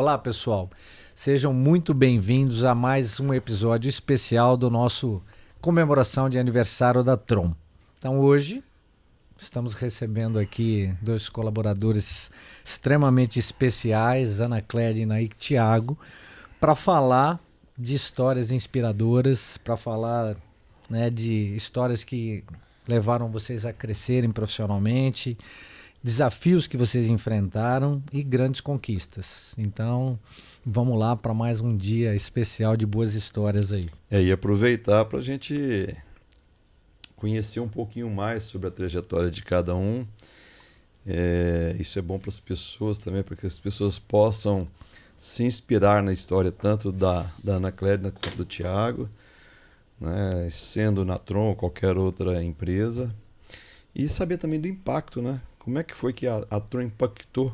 Olá, pessoal. Sejam muito bem-vindos a mais um episódio especial do nosso comemoração de aniversário da Trom. Então, hoje, estamos recebendo aqui dois colaboradores extremamente especiais, Ana Clédia e Thiago, para falar de histórias inspiradoras, para falar, né, de histórias que levaram vocês a crescerem profissionalmente, desafios que vocês enfrentaram e grandes conquistas. Então, vamos lá para mais um dia especial de boas histórias aí. E aproveitar para a gente conhecer um pouquinho mais sobre a trajetória de cada um. Isso é bom para as pessoas também, para que as pessoas possam se inspirar na história tanto da Ana Clédia quanto do Thiago, né, sendo na Trom ou qualquer outra empresa, e saber também do impacto, né? Como é que foi que a Trom impactou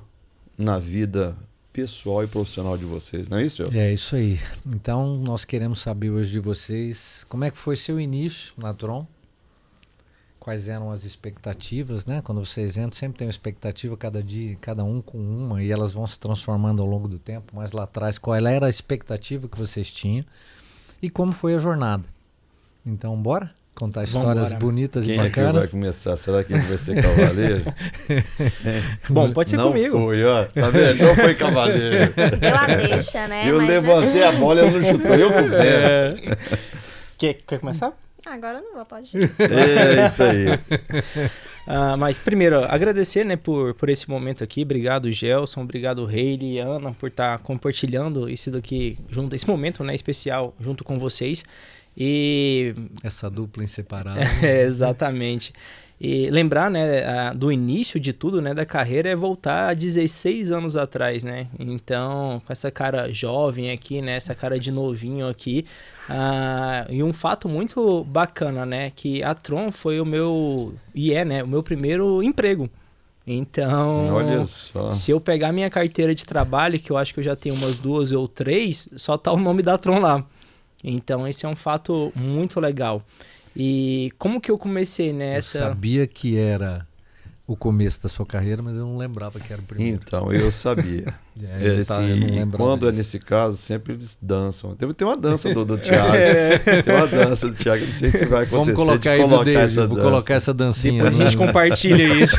na vida pessoal e profissional de vocês, não é isso, Gelson? É isso aí. Então, nós queremos saber hoje de vocês como é que foi seu início na Trom, quais eram as expectativas, né? Quando vocês entram, sempre tem uma expectativa, cada dia, cada um com uma, e elas vão se transformando ao longo do tempo, mas lá atrás, qual era a expectativa que vocês tinham e como foi a jornada. Então, bora contar histórias bonitas e bacanas. Quem é que vai começar? Será que ele vai ser cavaleiro? Bom, pode ser não comigo. Não foi, ó. Tá vendo? Não foi cavaleiro. Eu a deixa, né? Eu levantei a bola e ela não chutou. Eu começo. Quer começar? Agora eu não vou, pode ir. É isso aí. Mas primeiro, agradecer, né, por esse momento aqui. Obrigado, Gelson. Obrigado, Hayley e Ana, por estar compartilhando isso daqui junto, esse momento, né, especial junto com vocês. E essa dupla inseparável. Exatamente. E lembrar, né, do início de tudo, né, da carreira é voltar a 16 anos atrás, né? Então, com essa cara jovem aqui, né, essa cara de novinho aqui. E um fato muito bacana, né, que a Trom foi o meu primeiro emprego. Então, olha só. Se eu pegar minha carteira de trabalho, que eu acho que eu já tenho umas 2 ou 3, só tá o nome da Trom lá. Então, esse é um fato muito legal. E como que eu comecei nessa... Eu sabia que era o começo da sua carreira, mas eu não lembrava que era o primeiro. Então, eu sabia. Quando é nesse caso, sempre eles dançam. Tem uma dança do Thiago. Tem uma dança do Thiago, não sei se vai acontecer. Vamos colocar aí no David, vou colocar essa dancinha. Depois a gente compartilha isso.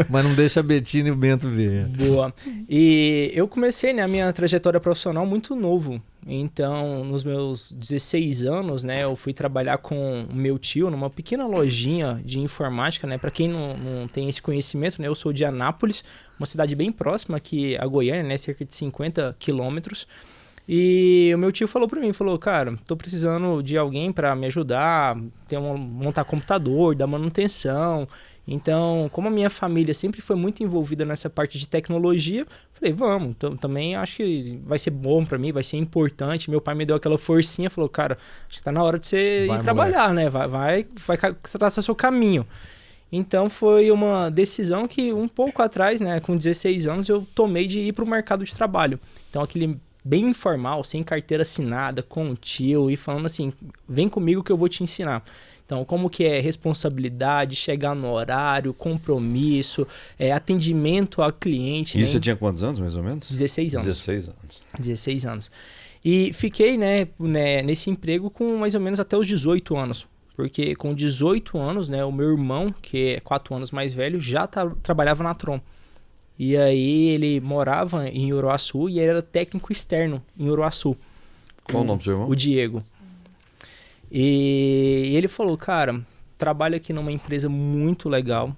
Mas não deixa a Betina e o Bento ver. Boa. E eu comecei, né, a minha trajetória profissional muito novo. Então, nos meus 16 anos, né, eu fui trabalhar com o meu tio numa pequena lojinha de informática, né? Para quem não tem esse conhecimento, né, eu sou de Anápolis, uma cidade bem próxima aqui a Goiânia, né, cerca de 50 quilômetros. E o meu tio falou para mim, cara, tô precisando de alguém para me ajudar, montar computador, dar manutenção. Então, como a minha família sempre foi muito envolvida nessa parte de tecnologia, falei, vamos, então, também acho que vai ser bom para mim, vai ser importante. Meu pai me deu aquela forcinha, falou, cara, acho que tá na hora de você ir trabalhar, né? Vai traçar seu caminho. Então, foi uma decisão que um pouco atrás, né, com 16 anos, eu tomei de ir para o mercado de trabalho. Então, aquele bem informal, sem carteira assinada, com o tio e falando assim, vem comigo que eu vou te ensinar. Então, como que é responsabilidade, chegar no horário, compromisso, atendimento ao cliente. E né? você tinha quantos anos, mais ou menos? 16 anos. 16 anos. 16 anos. E fiquei, né, nesse emprego com mais ou menos até os 18 anos. Porque com 18 anos, né, o meu irmão, que é 4 anos mais velho, já trabalhava na Trom. E aí ele morava em Uruaçu e era técnico externo em Uruaçu. Qual o nome do seu irmão? O Diego. E ele falou, cara, trabalho aqui numa empresa muito legal,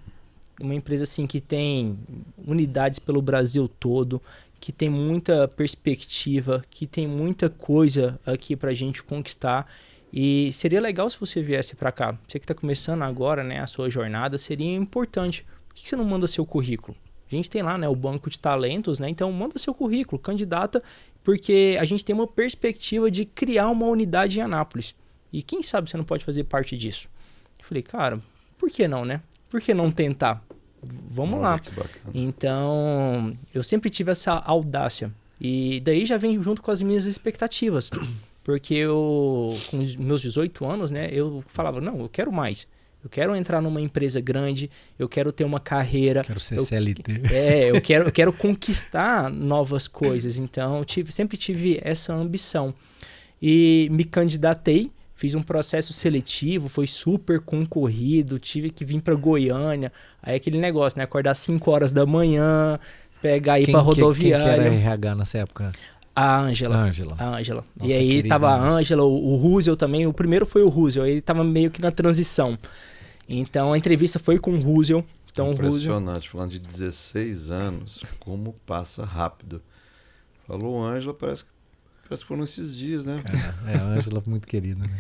uma empresa assim que tem unidades pelo Brasil todo, que tem muita perspectiva, que tem muita coisa aqui pra gente conquistar. E seria legal se você viesse pra cá. Você que tá começando agora, né, a sua jornada, seria importante. Por que você não manda seu currículo? A gente tem lá, né, o banco de talentos, né? Então manda seu currículo, candidata, porque a gente tem uma perspectiva de criar uma unidade em Anápolis. E quem sabe você não pode fazer parte disso? Eu falei, cara, por que não, né? Por que não tentar? Vamos lá. Então, eu sempre tive essa audácia. E daí já vem junto com as minhas expectativas. Porque eu, com os meus 18 anos, né, eu falava, não, eu quero mais. Eu quero entrar numa empresa grande, eu quero ter uma carreira. Quero ser CLT. Eu quero conquistar novas coisas. Então, sempre tive essa ambição. E me candidatei, fiz um processo seletivo, foi super concorrido, tive que vir para Goiânia. Aí aquele negócio, né? Acordar às 5 horas da manhã, pegar e ir para rodoviária. Quem que era RH nessa época? A Ângela. Nossa, E aí tava a Ângela, o Russell também. O primeiro foi o Russell, ele tava meio que na transição. Então a entrevista foi com o Russell. Então, impressionante, falando de 16 anos, como passa rápido. Falou Ângela, parece que foram esses dias, né? Cara, a Ângela muito querida, né?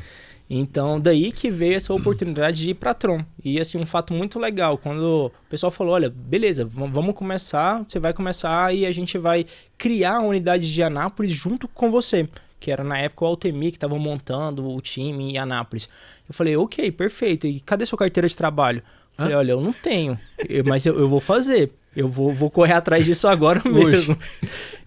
Então, daí que veio essa oportunidade de ir para a Trom. E, assim, um fato muito legal, quando o pessoal falou, olha, beleza, vamos começar, você vai começar e a gente vai criar a unidade de Anápolis junto com você. Que era, na época, o Altemir que estava montando o time em Anápolis. Eu falei, ok, perfeito. E cadê sua carteira de trabalho? Eu falei, olha, eu não tenho, mas eu vou fazer. Eu vou correr atrás disso agora mesmo.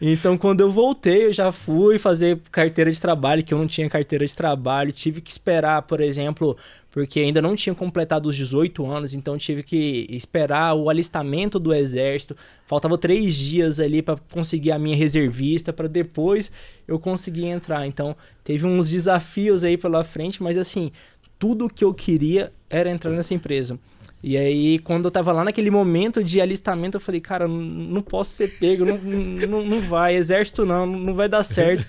Então, quando eu voltei, eu já fui fazer carteira de trabalho, que eu não tinha carteira de trabalho. Tive que esperar, por exemplo, porque ainda não tinha completado os 18 anos, então tive que esperar o alistamento do Exército. Faltava 3 dias ali para conseguir a minha reservista, para depois eu conseguir entrar. Então, teve uns desafios aí pela frente, mas assim, tudo que eu queria era entrar nessa empresa. E aí, quando eu tava lá naquele momento de alistamento, eu falei, cara, não posso ser pego, não vai, exército não vai dar certo.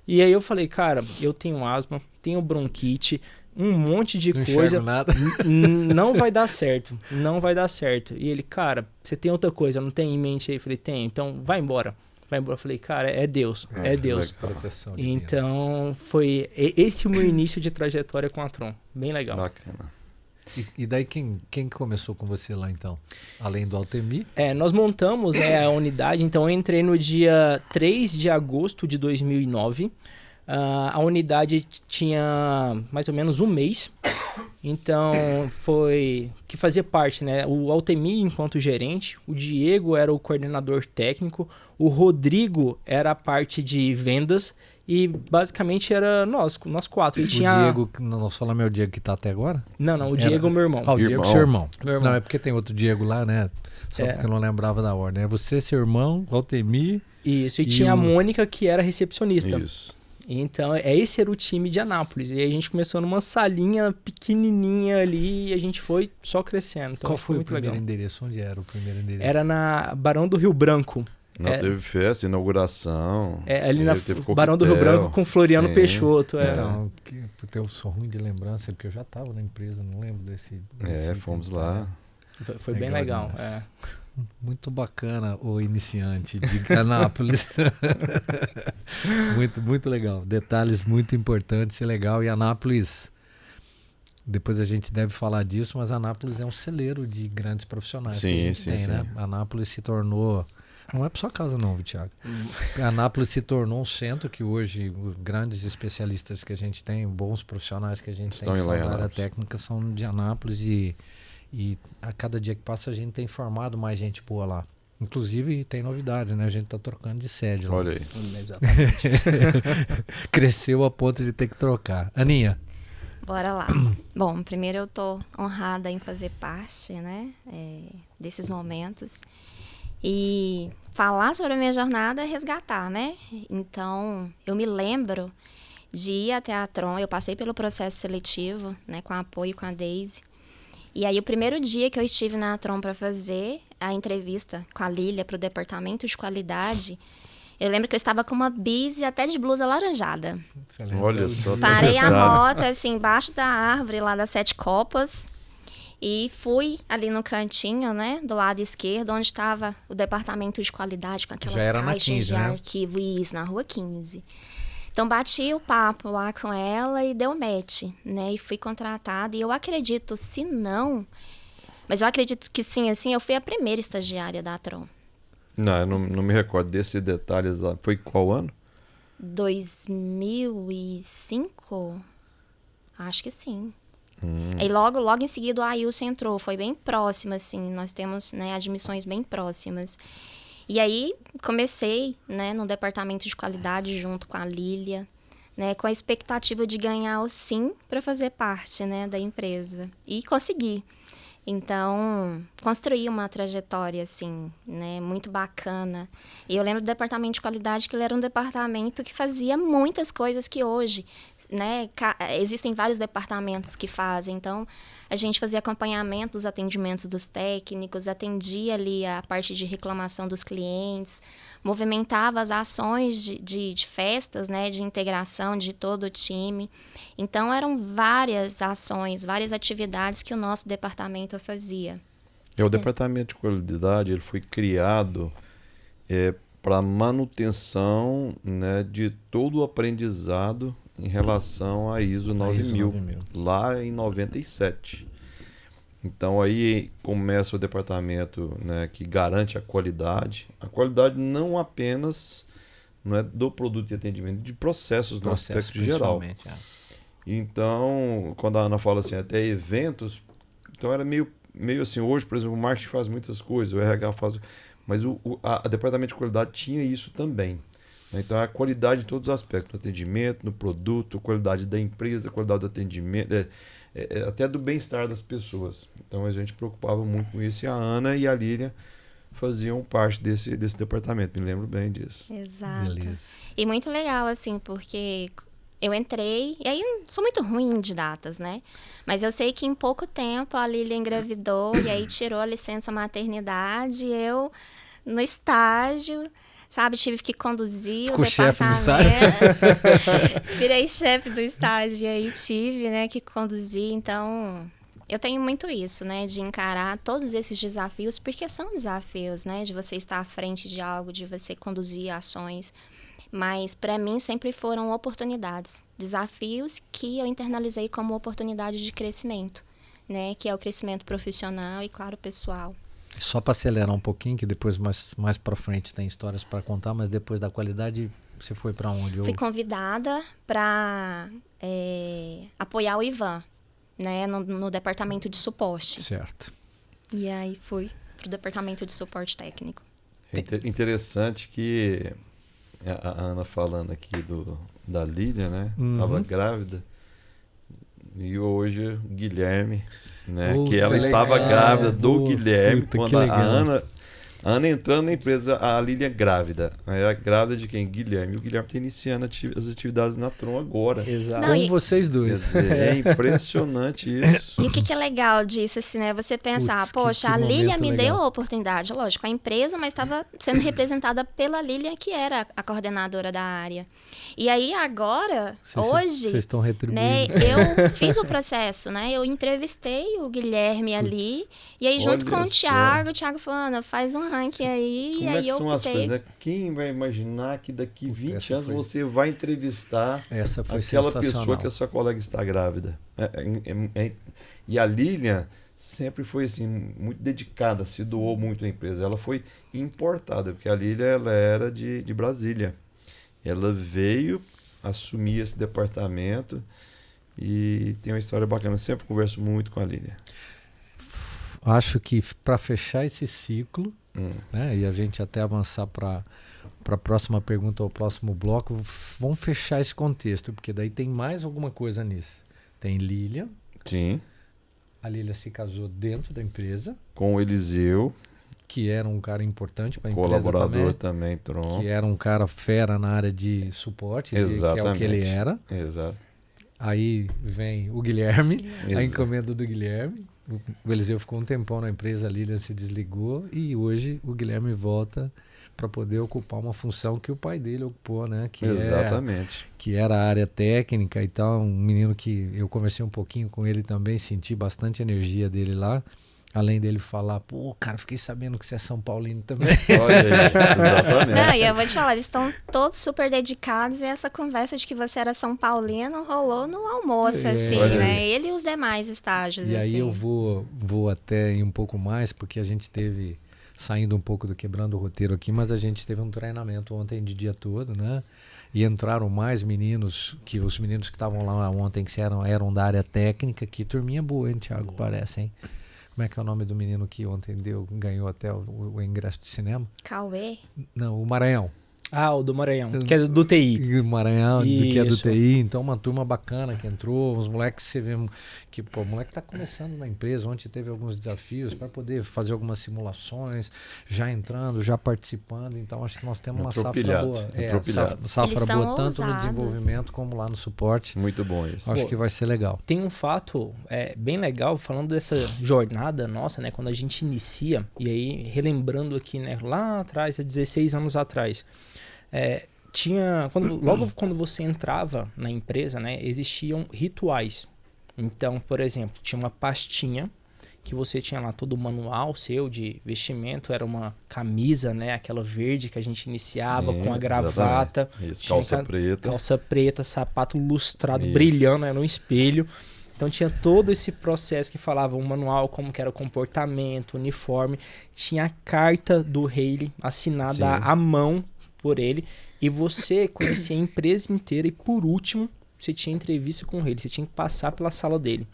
E aí eu falei, cara, eu tenho asma, tenho bronquite, um monte de coisa, nada. Não vai dar certo, não vai dar certo. E ele, cara, você tem outra coisa, não tem em mente aí? Eu falei, tem, então vai embora. Eu falei, cara, é Deus, é Deus. Proteção de então, foi esse o meu início de trajetória com a Trom, bem legal. Bacana. E daí quem começou com você lá então? Além do Altemir? Nós montamos, né, a unidade, então eu entrei no dia 3 de agosto de 2009. A unidade tinha mais ou menos um mês, então foi que fazia parte, né? O Altemir enquanto gerente, o Diego era o coordenador técnico, o Rodrigo era a parte de vendas e basicamente era nós 4. Ele tinha... Diego, nós falamos o Diego que tá até agora? Não, o Diego é meu irmão. O Diego, seu irmão. Meu irmão. Não, é porque tem outro Diego lá, né? Só porque eu não lembrava da ordem. É você, seu irmão, Altemir. Isso, e tinha a Mônica que era recepcionista. Isso. Então, esse era o time de Anápolis. E aí a gente começou numa salinha pequenininha ali e a gente foi só crescendo. Então, qual foi o muito primeiro legal. endereço? Onde era o primeiro endereço? Era na Barão do Rio Branco. Não, teve festa, inauguração. Ali na Barão do Rio Branco com Floriano Peixoto. Então, eu sou ruim de lembrança, porque eu já estava na empresa, não lembro desse fomos lá. Foi bem legal. Muito bacana o iniciante de Anápolis. muito legal. Detalhes muito importantes e legal. E Anápolis, depois a gente deve falar disso, mas Anápolis é um celeiro de grandes profissionais. Sim. Né? Anápolis se tornou... Não é por sua causa não, Thiago. Anápolis se tornou um centro que hoje grandes especialistas que a gente tem, bons profissionais que a gente tem na área técnica são de Anápolis e a cada dia que passa a gente tem formado mais gente boa lá. Inclusive tem novidades, né? A gente tá trocando de sede lá. Olha aí. Exatamente. Cresceu a ponto de ter que trocar. Aninha. Bora lá. Bom, primeiro eu tô honrada em fazer parte, né, desses momentos. E falar sobre a minha jornada é resgatar, né? Então, eu me lembro de ir até a Trom, eu passei pelo processo seletivo, né, com apoio com a Daisy. E aí, o primeiro dia que eu estive na Trom para fazer a entrevista com a Lília para o departamento de qualidade, eu lembro que eu estava com uma bis e até de blusa alaranjada. Olha só. Parei a moto, assim, embaixo da árvore lá das 7 copas. E fui ali no cantinho, né, do lado esquerdo, onde estava o departamento de qualidade, com aquelas caixas 15, de arquivo, isso, na Rua 15. Então, bati o papo lá com ela e deu match, né, e fui contratada. E eu acredito, se não, mas eu acredito que sim, assim, eu fui a primeira estagiária da Trom. Não, eu não me recordo desses detalhes lá. Foi qual ano? 2005? Acho que sim. E logo em seguida o Ailson entrou, foi bem próximo, assim, nós temos, né, admissões bem próximas. E aí comecei, né, no departamento de qualidade junto com a Lília, né, com a expectativa de ganhar o sim para fazer parte, né, da empresa. E consegui. Então, construí uma trajetória, assim, né, muito bacana. E eu lembro do departamento de qualidade, que ele era um departamento que fazia muitas coisas que hoje, né, existem vários departamentos que fazem. Então, a gente fazia acompanhamento dos atendimentos dos técnicos, atendia ali a parte de reclamação dos clientes, movimentava as ações de festas, né, de integração de todo o time. Então, eram várias ações, várias atividades que o nosso departamento fazia. O departamento de qualidade ele foi criado para manutenção, né, de todo o aprendizado em relação à ISO 9000, lá em 97. Então aí começa o departamento, né, que garante a qualidade não apenas, não é do produto de atendimento, de processos no aspecto geral. Então, quando a Ana fala assim, até eventos, então era meio assim, hoje, por exemplo, o marketing faz muitas coisas, o RH faz, mas a departamento de qualidade tinha isso também. Então, a qualidade em todos os aspectos, no atendimento, no produto, qualidade da empresa, qualidade do atendimento, até do bem-estar das pessoas. Então, a gente preocupava muito com isso, e a Ana e a Lília faziam parte desse departamento, me lembro bem disso. Exato. Beleza. E muito legal, assim, porque eu entrei, e aí eu sou muito ruim de datas, né? Mas eu sei que em pouco tempo a Lília engravidou e aí tirou a licença maternidade, eu no estágio, sabe, tive que conduzir Ficou o chefe do departamento. Virei chefe do estágio e aí tive, né, que conduzir. Então, eu tenho muito isso, né, de encarar todos esses desafios, porque são desafios, né, de você estar à frente de algo, de você conduzir ações. Mas, para mim, sempre foram oportunidades, desafios que eu internalizei como oportunidade de crescimento, né? Que é o crescimento profissional e, claro, pessoal. Só para acelerar um pouquinho, que depois mais para frente tem histórias para contar, mas depois da qualidade, você foi para onde? Fui convidada para apoiar o Ivan, né? No departamento de suporte. Certo. E aí fui para o departamento de suporte técnico. É interessante que a Ana falando aqui da Lília, né? Estava grávida. E hoje o Guilherme, né? Que ela estava grávida do Guilherme quando a Ana entrando na empresa, a Lília grávida. Era grávida de quem? Guilherme. E o Guilherme está iniciando as atividades na Tron agora. Exato. Com vocês dois. É impressionante isso. E o que é legal disso, assim, né? Você pensar, poxa, a Lília me deu a oportunidade, lógico, a empresa, mas estava sendo representada pela Lília, que era a coordenadora da área. E aí, agora, hoje, vocês estão retribuindo. né, eu fiz o processo, né? Eu entrevistei o Guilherme ali, e aí junto com o Thiago falou, Ana, faz um ranking aí, Como e aí que eu são as optei. coisas? Quem vai imaginar que daqui 20 anos você vai entrevistar aquela pessoa que a sua colega está grávida? E a Lília sempre foi assim, muito dedicada, se doou muito à empresa. Ela foi importada, porque a Lília ela era de Brasília. Ela veio assumir esse departamento e tem uma história bacana. Eu sempre converso muito com a Lília. Acho que para fechar esse ciclo, né, e a gente até avançar para a próxima pergunta ou próximo bloco, vamos fechar esse contexto, porque daí tem mais alguma coisa nisso. Tem Lília. Sim. A Lília se casou dentro da empresa. Com o Eliseu. Que era um cara importante para a empresa colaborador também, Tron. Que era um cara fera na área de suporte, exatamente, que é o que ele era. Exato. Aí vem o Guilherme, a encomenda do Guilherme. O Eliseu ficou um tempão na empresa, a Lília se desligou e hoje o Guilherme volta para poder ocupar uma função que o pai dele ocupou, né? Exatamente. Que era a área técnica e tal. Um menino que eu conversei um pouquinho com ele também, senti bastante energia dele lá. Além dele falar, pô, cara, fiquei sabendo que você é São Paulino também. Olha aí, exatamente. Não, e eu vou te falar, eles estão todos super dedicados e essa conversa de que você era São Paulino rolou no almoço, assim, né? Ele e os demais estágios, E assim. aí eu vou até ir um pouco mais, porque a gente teve, saindo um pouco do quebrando o roteiro aqui, mas a gente teve um treinamento ontem de dia todo, né? E entraram mais meninos, que os meninos que estavam lá ontem, que eram da área técnica, que turminha boa, hein, Thiago, parece, hein? Como é que é o nome do menino que ontem ganhou até o ingresso de cinema? Cauê? Não, o Maranhão. Ah, o do Maranhão, que é do TI. O Maranhão, que é do Isso. TI. Então, uma turma bacana que entrou. Os moleques, você vê que o moleque está começando na empresa. Ontem teve alguns desafios para poder fazer algumas simulações, já entrando, já participando. Então, acho que nós temos uma safra boa. Safra boa tanto no desenvolvimento como lá no suporte. Muito bom isso. Acho que vai ser legal. Tem um fato bem legal, falando dessa jornada nossa, né? Quando a gente inicia, e aí relembrando aqui, né? Lá atrás, há 16 anos atrás, logo quando você entrava na empresa, né? Existiam rituais. Então, por exemplo, tinha uma pastinha que você tinha lá todo o manual seu de vestimento, era uma camisa, né? Aquela verde que a gente iniciava. Sim, com a gravata. Isso, calça preta. Calça preta, sapato lustrado, brilhando, era um espelho. Então tinha todo esse processo que falava um manual, como que era o comportamento, uniforme. Tinha a carta do Haley assinada à mão por ele. E você conhecia a empresa inteira. E por último, você tinha entrevista com ele. Você tinha que passar pela sala dele.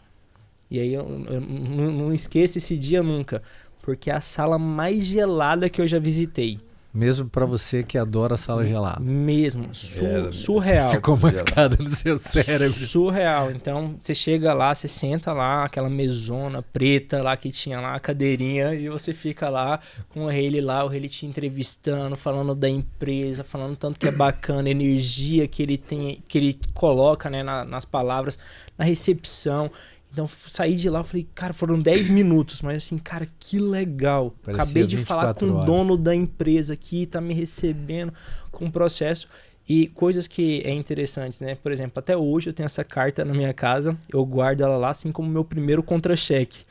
E aí eu não esqueço esse dia nunca. Porque é a sala mais gelada que eu já visitei. Mesmo para você que adora sala gelada. Mesmo. Surreal. Ficou marcado no seu cérebro. Surreal. Então, você chega lá, você senta lá, aquela mesona preta lá que tinha lá, a cadeirinha, e você fica lá com o Haley lá, o Haley te entrevistando, falando da empresa, falando tanto que é bacana, a energia que ele tem, que ele coloca, né, nas palavras, na recepção. Então, saí de lá, falei, cara, foram 10 minutos, mas assim, cara, que legal. Parecia acabei de falar com o dono da empresa aqui, tá me recebendo com o processo. E coisas que é interessantes, né? Por exemplo, até hoje eu tenho essa carta na minha casa, eu guardo ela lá, assim como o meu primeiro contra-cheque.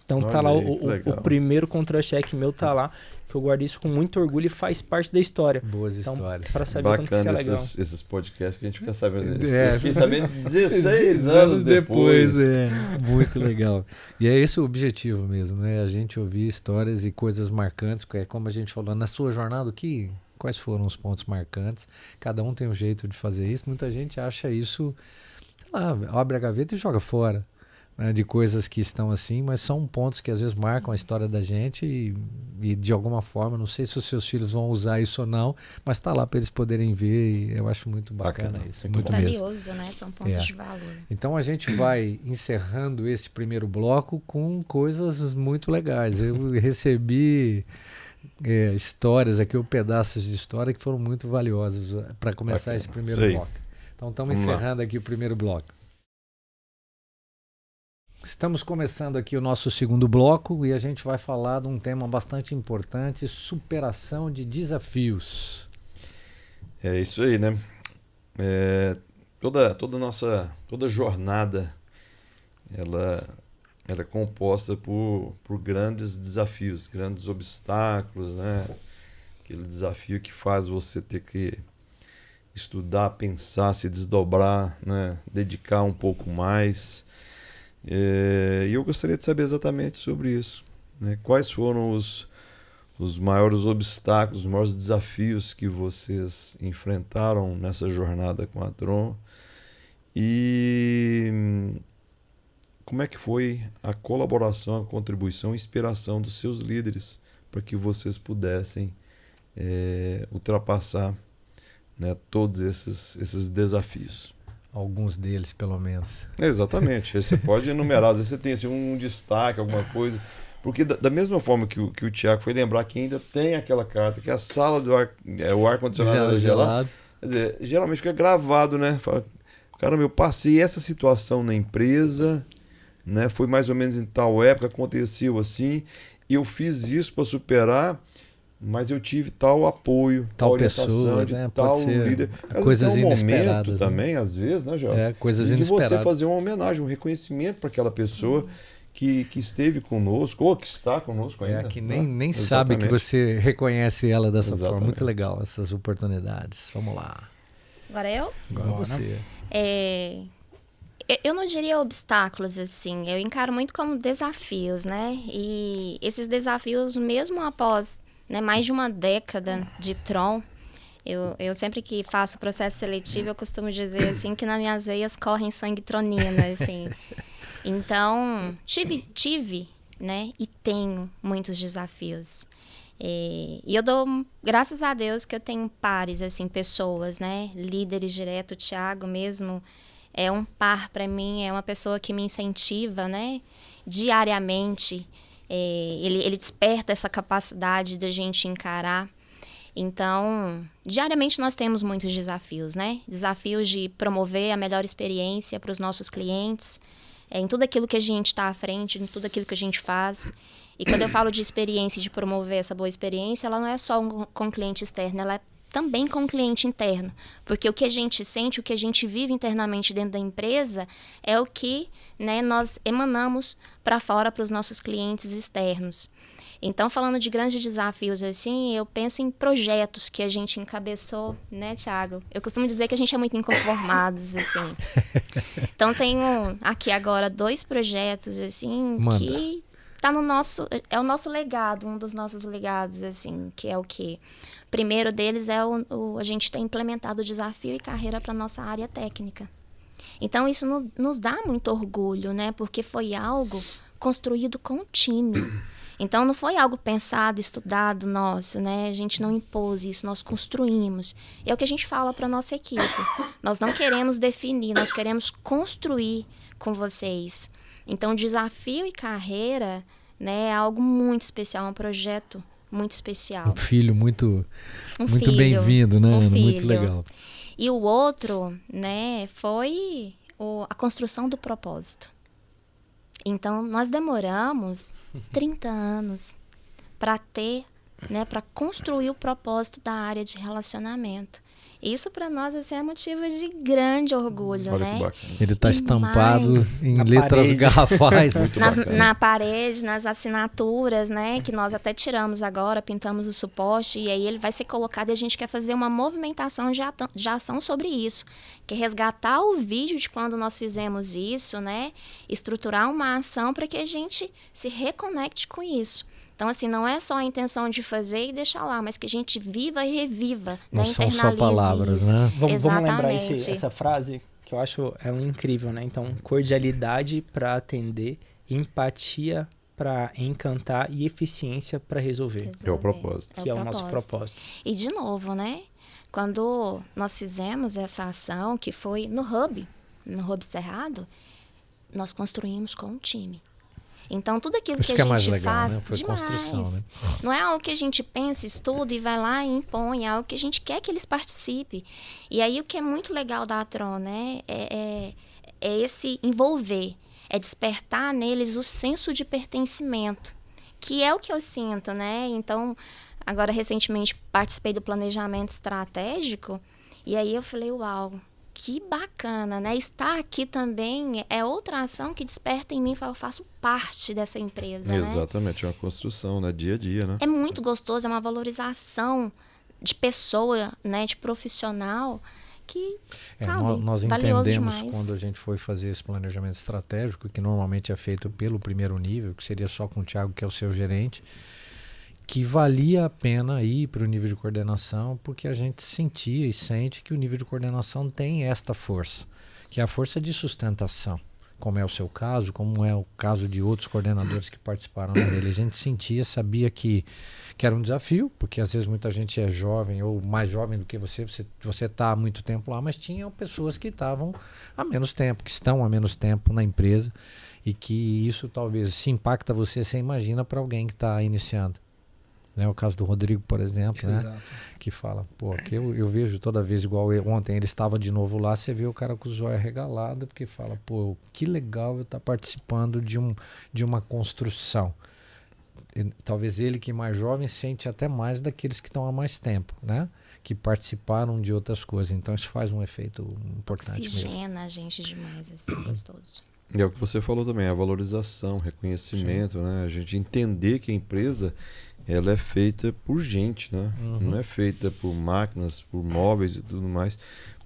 Então, tá lá o primeiro contra-cheque meu, tá lá, que eu guardo isso com muito orgulho e faz parte da história. Boas histórias. Para saber o quanto que isso é legal. Esses podcasts que a gente fica sabendo. Fiquei sabendo 16 anos depois. Muito legal. E é esse o objetivo mesmo, né? A gente ouvir histórias e coisas marcantes, porque é como a gente falou, na sua jornada, quais foram os pontos marcantes? Cada um tem um jeito de fazer isso. Muita gente acha isso, sei lá, abre a gaveta e joga fora. Né, de coisas que estão assim, mas são pontos que às vezes marcam a história da gente e de alguma forma, não sei se os seus filhos vão usar isso ou não, mas está lá para eles poderem ver e eu acho muito bacana isso. Muito valioso, né? São pontos de valor. Então a gente vai encerrando esse primeiro bloco com coisas muito legais. Eu recebi histórias aqui, ou pedaços de história que foram muito valiosos para começar esse primeiro bloco. Então estamos encerrando aqui o primeiro bloco. Estamos começando aqui o nosso segundo bloco e a gente vai falar de um tema bastante importante, superação de desafios. É isso aí, né? Toda jornada, ela é composta por grandes desafios, grandes obstáculos, né? Aquele desafio que faz você ter que estudar, pensar, se desdobrar, né? Dedicar um pouco mais. E eu gostaria de saber exatamente sobre isso, né? Quais foram os maiores obstáculos, os maiores desafios que vocês enfrentaram nessa jornada com a Tron e como é que foi a colaboração, a contribuição, a inspiração dos seus líderes para que vocês pudessem ultrapassar, né, todos esses desafios. Alguns deles, pelo menos. Exatamente. Você pode enumerar. Às vezes você tem assim, um destaque, alguma coisa. Porque da mesma forma que o Tiago foi lembrar que ainda tem aquela carta, que a sala do o ar-condicionado era gelado. Quer dizer, geralmente fica gravado, né? Fala, caramba, eu passei essa situação na empresa, né? Foi mais ou menos em tal época, aconteceu assim, e eu fiz isso para superar. Mas eu tive tal apoio, tal orientação pessoa, de tal líder. Coisas inesperadas. Momento também, às vezes, né, Jorge? Coisas inesperadas. De você fazer uma homenagem, um reconhecimento para aquela pessoa que esteve conosco, ou que está conosco ainda. Que nem sabe que você reconhece ela dessa forma. Muito legal essas oportunidades. Vamos lá. Agora eu? Agora você. Eu não diria obstáculos, assim. Eu encaro muito como desafios, né? E esses desafios, mesmo após... né, mais de uma década de Tron, eu sempre que faço processo seletivo, eu costumo dizer assim que nas minhas veias correm sangue tronino, assim. Então, tive, né, e tenho muitos desafios. E eu dou graças a Deus que eu tenho pares, assim, pessoas, né? Líderes direto, o Thiago mesmo é um par para mim, é uma pessoa que me incentiva, né? Diariamente. Ele desperta essa capacidade da gente encarar. Então, diariamente nós temos muitos desafios, né? Desafios de promover a melhor experiência para os nossos clientes, em tudo aquilo que a gente está à frente, em tudo aquilo que a gente faz. E quando eu falo de experiência, de promover essa boa experiência, ela não é só com o cliente externo, ela é também com o cliente interno. Porque o que a gente sente, o que a gente vive internamente dentro da empresa é o que, né, nós emanamos para fora para os nossos clientes externos. Então, falando de grandes desafios, assim, eu penso em projetos que a gente encabeçou, né, Thiago? Eu costumo dizer que a gente é muito inconformados, assim. Então, tenho aqui agora 2 projetos, assim, Manda. que tá no nosso... É o nosso legado, um dos nossos legados, assim, que é o quê? O primeiro deles é a gente ter implementado o desafio e carreira para nossa área técnica. Então, isso nos dá muito orgulho, né? Porque foi algo construído com o time. Então, não foi algo pensado, estudado nosso, né? A gente não impôs isso, nós construímos. E é o que a gente fala para a nossa equipe. Nós não queremos definir, nós queremos construir com vocês. Então, desafio e carreira, né, é algo muito especial, um projeto muito especial. Um filho muito filho, bem-vindo, né, Ana? Muito filho. legal. E o outro, né, foi a construção do propósito. Então, nós demoramos 30 anos para ter, né, para construir o propósito da área de relacionamento. Isso para nós assim, é motivo de grande orgulho, Olha né? que bacana. Ele está estampado em Na letras parede. garrafais. Na parede, nas assinaturas, né? Que nós até tiramos agora, pintamos o suporte e aí ele vai ser colocado e a gente quer fazer uma movimentação de ação sobre isso. Que é resgatar o vídeo de quando nós fizemos isso, né? Estruturar uma ação para que a gente se reconecte com isso. Então, assim, não é só a intenção de fazer e deixar lá, mas que a gente viva e reviva, Não né? são Internalize só palavras, isso. né? Vamos lembrar Exatamente. essa frase, que eu acho ela incrível, né? Então, cordialidade para atender, empatia para encantar e eficiência para resolver. É o propósito. Que é o nosso propósito. E, de novo, né? Quando nós fizemos essa ação, que foi no Hub Cerrado, nós construímos com um time. Então, tudo aquilo Isso que que a é mais gente legal, faz, né? Foi demais. construção, né? Não é algo que a gente pensa, estuda e vai lá e impõe, é algo que a gente quer que eles participem. E aí, o que é muito legal da Atron, né? É esse envolver, é despertar neles o senso de pertencimento, que é o que eu sinto, né? Então, agora, recentemente, participei do planejamento estratégico, e aí eu falei, uau, que bacana, né? Estar aqui também é outra ação que desperta em mim, eu faço parte dessa empresa, né? Exatamente, é uma construção, né? Dia a dia, né? É muito gostoso, é uma valorização de pessoa, né? De profissional que, sabe, Nós valioso entendemos demais. quando a gente foi fazer esse planejamento estratégico, que normalmente é feito pelo primeiro nível, que seria só com o Thiago, que é o seu gerente, que valia a pena ir para o nível de coordenação, porque a gente sentia e sente que o nível de coordenação tem esta força, que é a força de sustentação, como é o seu caso, como é o caso de outros coordenadores que participaram dele. A gente sentia, sabia que era um desafio, porque às vezes muita gente é jovem ou mais jovem do que você está há muito tempo lá, mas tinham pessoas que estavam há menos tempo, que estão há menos tempo na empresa, e que isso talvez se impacta você imagina para alguém que está iniciando. Né, o caso do Rodrigo, por exemplo, né, que fala, pô, que eu vejo toda vez igual ontem ele estava de novo lá, você vê o cara com o zóio arregalado, porque fala, pô, que legal eu estar participando de uma construção. Talvez ele que é mais jovem sente até mais daqueles que estão há mais tempo, né, que participaram de outras coisas. Então isso faz um efeito importante mesmo. Oxigena a gente demais, assim, gostoso. E é o que você falou também, a valorização, reconhecimento, né? A gente entender que a empresa ela é feita por gente, né? Não é feita por máquinas, por móveis e tudo mais,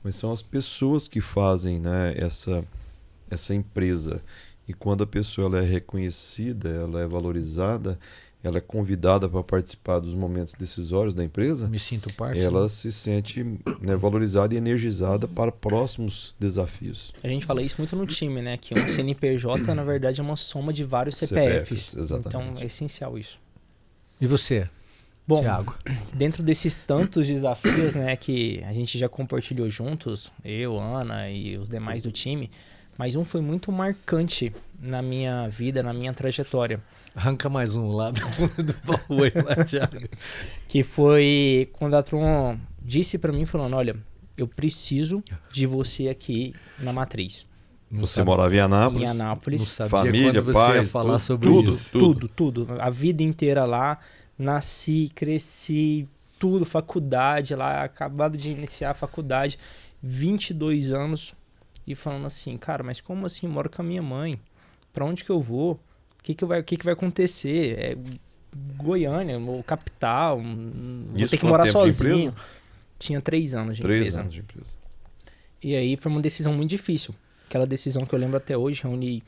mas são as pessoas que fazem, né, essa empresa. E quando a pessoa ela é reconhecida, ela é valorizada, ela é convidada para participar dos momentos decisórios da empresa, Me sinto parte. ela se sente, né, valorizada e energizada para próximos desafios. A gente fala isso muito no time, né? Que um CNPJ, na verdade, é uma soma de vários CPFs. CPFs, exatamente. Então, é essencial isso. E você? Bom, Thiago. dentro desses tantos desafios, né, que a gente já compartilhou juntos, eu, Ana e os demais do time, mas um foi muito marcante na minha vida, na minha trajetória. Arranca mais um lá do baú aí, lá, Thiago. Que foi quando a Tron disse pra mim, falando, olha, eu preciso de você aqui na matriz. Você morava em Anápolis? Em Anápolis. Não sabia Família, quando você ia pais, falar tudo, sobre tudo, isso. Tudo. A vida inteira lá. Nasci, cresci, tudo, faculdade lá, acabado de iniciar a faculdade, 22 anos, e falando assim, cara, mas como assim, moro com a minha mãe, pra onde que eu vou? O que vai acontecer? É Goiânia, capital, vou ter que morar sozinho. Tinha 3 anos de 3 empresa. anos de empresa. E aí foi uma decisão muito difícil, aquela decisão que eu lembro até hoje, reuni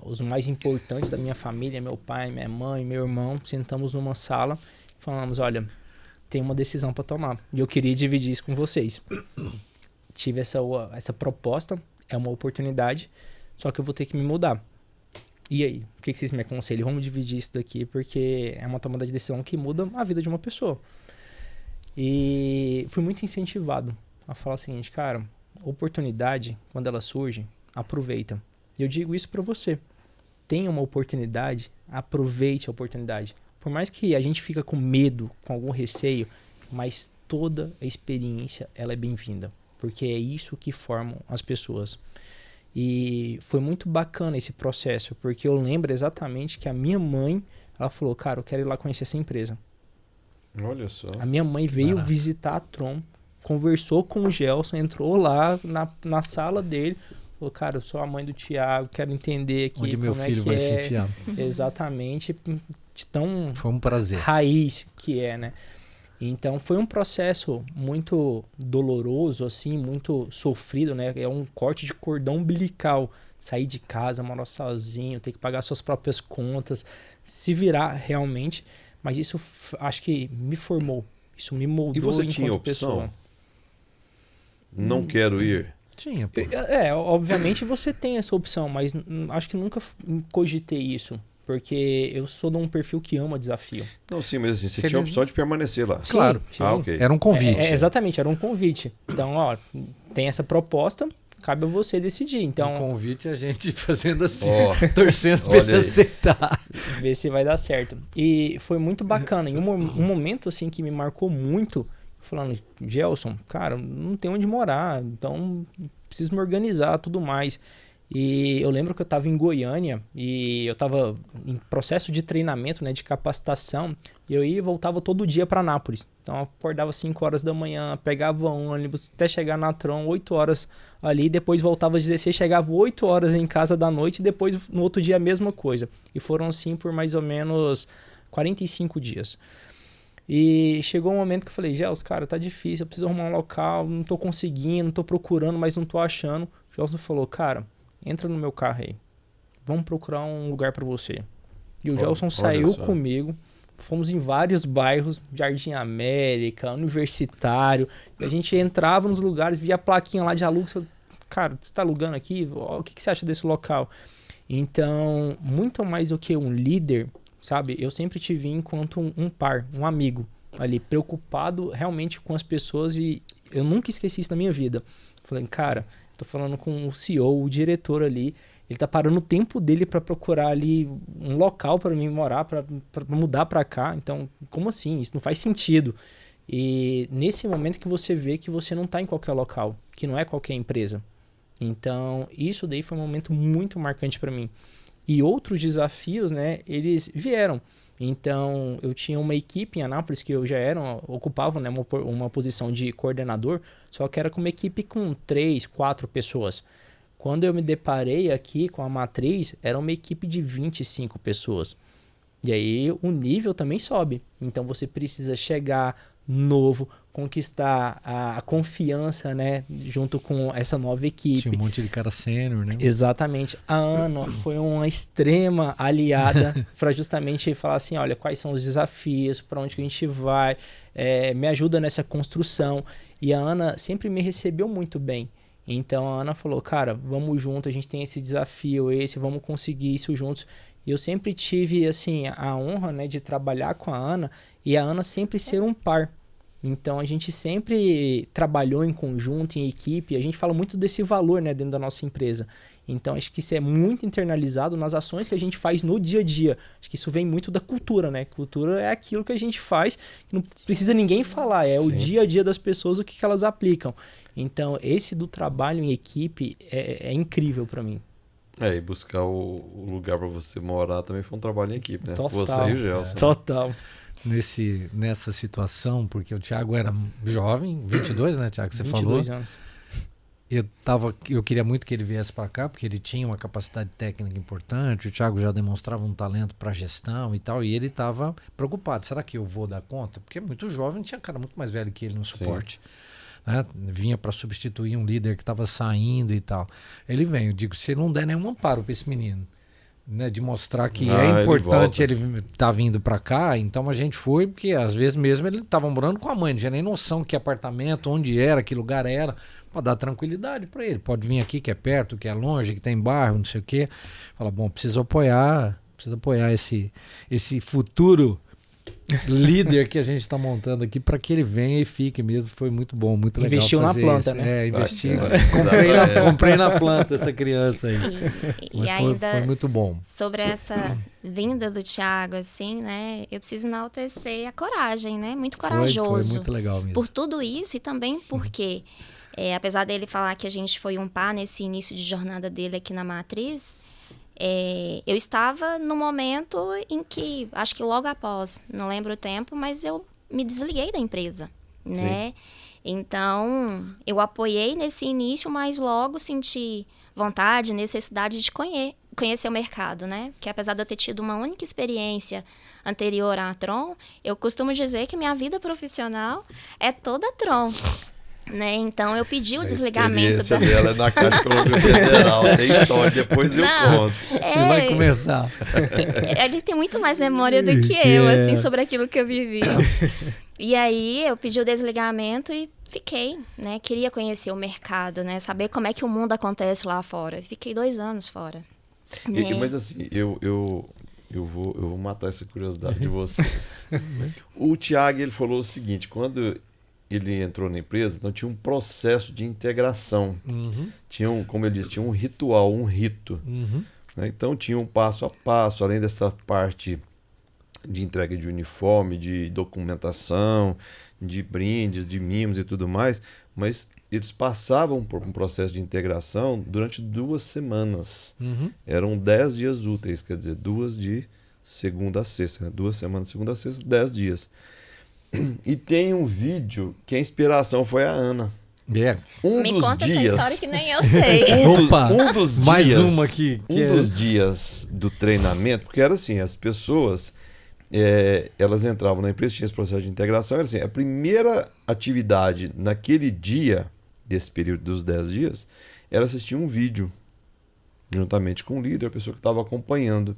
os mais importantes da minha família, meu pai, minha mãe, meu irmão, sentamos numa sala e falamos, olha, tem uma decisão para tomar. E eu queria dividir isso com vocês. Tive essa proposta, é uma oportunidade, só que eu vou ter que me mudar. E aí, o que vocês me aconselham? Vamos dividir isso daqui, porque é uma tomada de decisão que muda a vida de uma pessoa. E fui muito incentivado a falar o seguinte, cara, oportunidade, quando ela surge, aproveita. Eu digo isso para você. Tenha uma oportunidade, aproveite a oportunidade. Por mais que a gente fica com medo, com algum receio, mas toda a experiência ela é bem-vinda, porque é isso que formam as pessoas. E foi muito bacana esse processo, porque eu lembro exatamente que a minha mãe, ela falou, cara, eu quero ir lá conhecer essa empresa. Olha só. A minha mãe veio visitar a Tron, conversou com o Gelson, entrou lá na sala dele, falou, cara, eu sou a mãe do Thiago, quero entender aqui onde meu como filho é que vai se enfiar. Exatamente, de tão Foi um prazer. raiz que é, né? Então foi um processo muito doloroso, assim, muito sofrido, né? É um corte de cordão umbilical. Sair de casa, morar sozinho, ter que pagar suas próprias contas, se virar realmente. Mas isso acho que me formou. Isso me moldou E você enquanto tinha opção? pessoa. Não quero ir. Tinha, pô. Obviamente você tem essa opção, mas acho que nunca cogitei isso. Porque eu sou de um perfil que ama desafio. Não, sim, mas assim, você Você tinha a opção de permanecer lá. Claro. Sim. Ah, ok. Era um convite. Exatamente, era um convite. Então, ó, tem essa proposta, cabe a você decidir. Então, Um convite a gente fazendo assim, Ó, torcendo pra olha ele aí. aceitar. ver se vai dar certo. E foi muito bacana. Em um momento, assim, que me marcou muito, falando, Gelson, cara, não tem onde morar, então preciso me organizar, tudo mais. E eu lembro que eu estava em Goiânia e eu estava em processo de treinamento, né, de capacitação, e eu ia e voltava todo dia para Anápolis. Então eu acordava 5 horas da manhã, pegava ônibus até chegar na Tron, 8 horas ali, depois voltava às 16, chegava 8 horas em casa da noite, e depois no outro dia a mesma coisa. E foram assim por mais ou menos 45 dias. E chegou um momento que eu falei, Gels, cara, tá difícil, eu preciso arrumar um local, não tô conseguindo, não tô procurando, mas não tô achando. O Gelson falou, cara, entra no meu carro aí, vamos procurar um lugar pra você. E o Gelson saiu comigo, fomos em vários bairros, Jardim América, Universitário, e a gente entrava nos lugares, via a plaquinha lá de aluguel, cara, você tá alugando aqui? O que você acha desse local? Então, muito mais do que um líder, sabe, eu sempre te vi enquanto um par, um amigo, ali, preocupado realmente com as pessoas, e eu nunca esqueci isso na minha vida. Falei, cara, tô falando com o CEO, o diretor ali, ele tá parando o tempo dele para procurar ali um local para mim morar, para mudar para cá. Então, como assim? Isso não faz sentido. E nesse momento que você vê que você não tá em qualquer local, que não é qualquer empresa. Então, isso daí foi um momento muito marcante para mim. E outros desafios, né, eles vieram. Então, eu tinha uma equipe em Anápolis que eu já ocupava, né, uma posição de coordenador, só que era com uma equipe com 3, 4 pessoas. Quando eu me deparei aqui com a matriz, era uma equipe de 25 pessoas. E aí o nível também sobe. Então, você precisa chegar novo, conquistar a confiança, né, junto com essa nova equipe. Tinha um monte de cara sênior, né? Exatamente. A Ana foi uma extrema aliada para justamente falar assim, olha, quais são os desafios, para onde que a gente vai, me ajuda nessa construção. E a Ana sempre me recebeu muito bem. Então a Ana falou, cara, vamos junto, a gente tem esse desafio, vamos conseguir isso juntos. E eu sempre tive, assim, a honra, né, de trabalhar com a Ana e a Ana sempre ser um par. Então, a gente sempre trabalhou em conjunto, em equipe. A gente fala muito desse valor, né, dentro da nossa empresa. Então, acho que isso é muito internalizado nas ações que a gente faz no dia a dia. Acho que isso vem muito da cultura, né? Cultura é aquilo que a gente faz, que não precisa ninguém falar. É o dia a dia das pessoas, o que elas aplicam. Então, esse do trabalho em equipe é incrível para mim. E buscar o lugar para você morar também foi um trabalho em equipe, né? Total. Você e o Gelson. Total. Nessa situação, porque o Thiago era jovem, 22, né, Thiago, você 22 falou. anos. Eu queria muito que ele viesse para cá, porque ele tinha uma capacidade técnica importante, o Thiago já demonstrava um talento para gestão e tal, e ele estava preocupado, será que eu vou dar conta? Porque é muito jovem, tinha cara muito mais velho que ele no suporte. Né? Vinha para substituir um líder que estava saindo e tal. Ele vem, eu digo, se ele não der nenhum amparo para esse menino, né, de mostrar que é importante ele tá vindo para cá, então a gente foi, porque às vezes mesmo ele estava morando com a mãe, não tinha nem noção que apartamento, onde era, que lugar era, para dar tranquilidade para ele. Pode vir aqui que é perto, que é longe, que tem bairro, não sei o quê. Fala, bom, preciso apoiar esse futuro líder que a gente está montando aqui para que ele venha e fique mesmo. Foi muito bom, muito legal. Investiu na planta, isso. né? Investi. Comprei na planta essa criança aí. E ainda foi muito bom. Sobre essa vinda do Thiago, assim, né? Eu preciso enaltecer a coragem, né? Muito corajoso. Foi muito legal mesmo. Por tudo isso e também porque, apesar dele falar que a gente foi um par nesse início de jornada dele aqui na Matriz, eu estava no momento em que, acho que logo após, não lembro o tempo, mas eu me desliguei da empresa, né? Sim. Então, eu apoiei nesse início, mas logo senti vontade, necessidade de conhecer o mercado, né? Porque apesar de eu ter tido uma única experiência anterior à Tron, eu costumo dizer que minha vida profissional é toda Tron. Né? Então eu pedi o desligamento dela é na Caixa Econômica Federal, tem história, depois eu conto. Ele vai começar. Ele tem muito mais memória do que eu, assim, sobre aquilo que eu vivi. E aí eu pedi o desligamento e fiquei, né? Queria conhecer o mercado, né? Saber como é que o mundo acontece lá fora. Fiquei 2 anos fora. Mas assim, eu vou matar essa curiosidade de vocês. O Thiago, ele falou o seguinte, quando ele entrou na empresa, então tinha um processo de integração. Tinha como ele disse, tinha um ritual, um rito. Né? Então tinha um passo a passo, além dessa parte de entrega de uniforme, de documentação, de brindes, de mimos e tudo mais, mas eles passavam por um processo de integração durante 2 semanas. Eram 10 dias úteis, quer dizer, 2 de segunda a sexta, né? 2 semanas de segunda a sexta, 10 dias. E tem um vídeo que a inspiração foi a Ana. Me conta essa história que nem eu sei. Um dos dias, mais uma aqui. Dos dias do treinamento, porque era assim, as pessoas, elas entravam na empresa, tinha esse processo de integração, era assim, a primeira atividade naquele dia, desse período dos 10 dias, era assistir um vídeo, juntamente com o líder, a pessoa que estava acompanhando.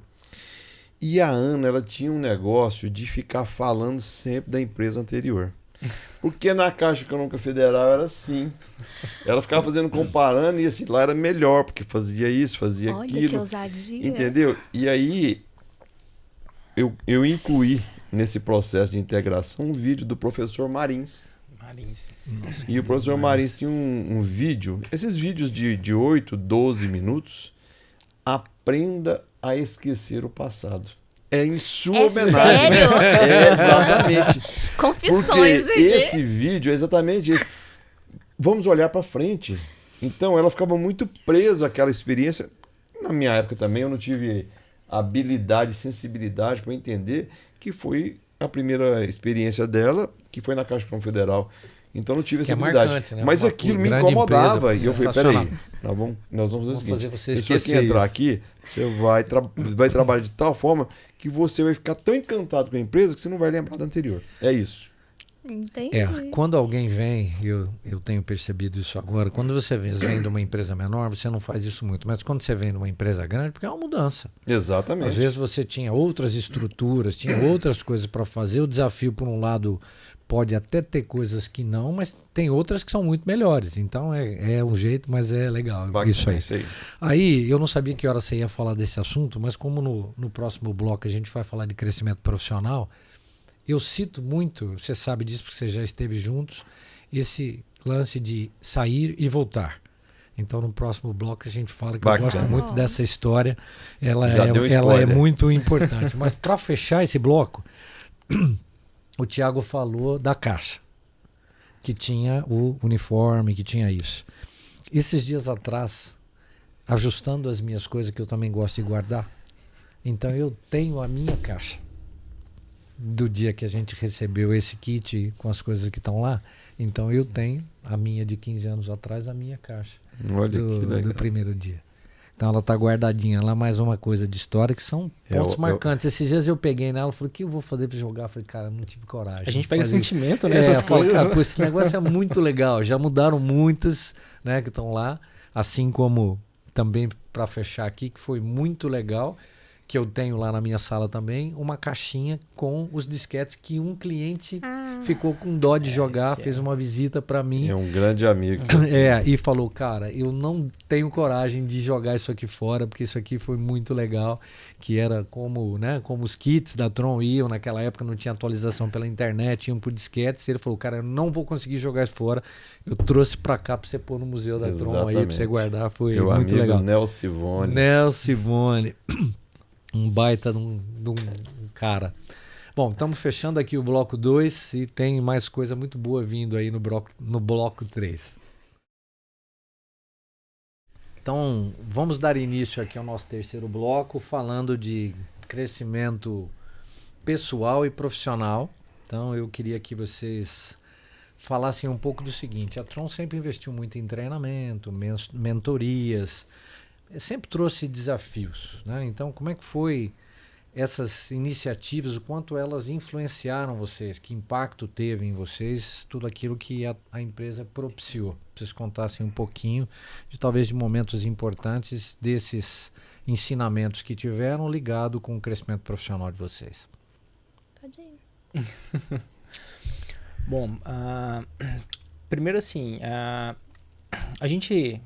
E a Ana, ela tinha um negócio de ficar falando sempre da empresa anterior. Porque na Caixa Econômica Federal era assim. Ela ficava comparando e assim, lá era melhor, porque fazia isso, fazia aquilo. Olha que ousadia. Entendeu? E aí, eu incluí nesse processo de integração um vídeo do professor Marins. E o professor Marins tinha um vídeo, esses vídeos de 8, 12 minutos, aprenda a esquecer o passado. É em sua homenagem. Sério? Exatamente. Confissões porque esse vídeo é exatamente isso. Vamos olhar para frente. Então ela ficava muito presa àquela experiência. Na minha época também eu não tive habilidade, sensibilidade para entender que foi a primeira experiência dela, que foi na Caixa Econômica Federal. Então não tive essa habilidade. Marcante, né? Mas aquilo me incomodava. E eu falei, peraí, nós vamos fazer o seguinte. A pessoa que entrar aqui, você vai trabalhar de tal forma que você vai ficar tão encantado com a empresa que você não vai lembrar da anterior. É isso. Entendi. Quando alguém vem, eu tenho percebido isso agora, quando você vem de uma empresa menor, você não faz isso muito, mas quando você vem de uma empresa grande, porque é uma mudança. Exatamente. Às vezes você tinha outras estruturas, tinha outras coisas para fazer, o desafio, por um lado, pode até ter coisas que não, mas tem outras que são muito melhores, então é um jeito, mas é legal. Bacana, isso aí. isso aí. Aí, eu não sabia que hora você ia falar desse assunto, mas como no próximo bloco a gente vai falar de crescimento profissional, eu cito muito, você sabe disso porque você já esteve juntos, esse lance de sair e voltar. Então no próximo bloco a gente fala que Bacana. eu gosto muito dessa história, ela deu um é spoiler. muito importante. Mas para fechar esse bloco, o Thiago falou da caixa, que tinha o uniforme, que tinha isso. Esses dias atrás, ajustando as minhas coisas que eu também gosto de guardar, então eu tenho a minha caixa. Do dia que a gente recebeu esse kit com as coisas que estão lá, então eu tenho a minha de 15 anos atrás, a minha caixa Olha que legal. do primeiro dia. Então ela está guardadinha lá, mais uma coisa de história que são pontos marcantes. Esses dias eu peguei nela e falei, o que eu vou fazer para jogar? Eu falei, cara, não tive coragem. A gente pega sentimento nessas nessas coisas. Cara, pô, esse negócio é muito legal. Já mudaram muitas, né, que estão lá, assim como também para fechar aqui, que foi muito legal, que eu tenho lá na minha sala também, uma caixinha com os disquetes que um cliente ficou com dó de jogar, fez uma visita para mim. É um grande amigo. E falou, cara, eu não tenho coragem de jogar isso aqui fora, porque isso aqui foi muito legal, que era como os kits da Tron iam, naquela época não tinha atualização pela internet, iam por disquetes, ele falou, cara, eu não vou conseguir jogar isso fora, eu trouxe para cá para você pôr no museu da Tron aí, para você guardar, foi Meu muito legal. Nel Sivone. Um baita de um cara. Bom, estamos fechando aqui o bloco 2 e tem mais coisa muito boa vindo aí no bloco 3. Então, vamos dar início aqui ao nosso terceiro bloco, falando de crescimento pessoal e profissional. Então, eu queria que vocês falassem um pouco do seguinte. A Tron sempre investiu muito em treinamento, mentorias, sempre trouxe desafios, né? Então, como é que foi essas iniciativas, o quanto elas influenciaram vocês, que impacto teve em vocês, tudo aquilo que a empresa propiciou? Vocês contassem um pouquinho talvez de momentos importantes desses ensinamentos que tiveram ligado com o crescimento profissional de vocês. Pode ir. Bom, primeiro assim, a gente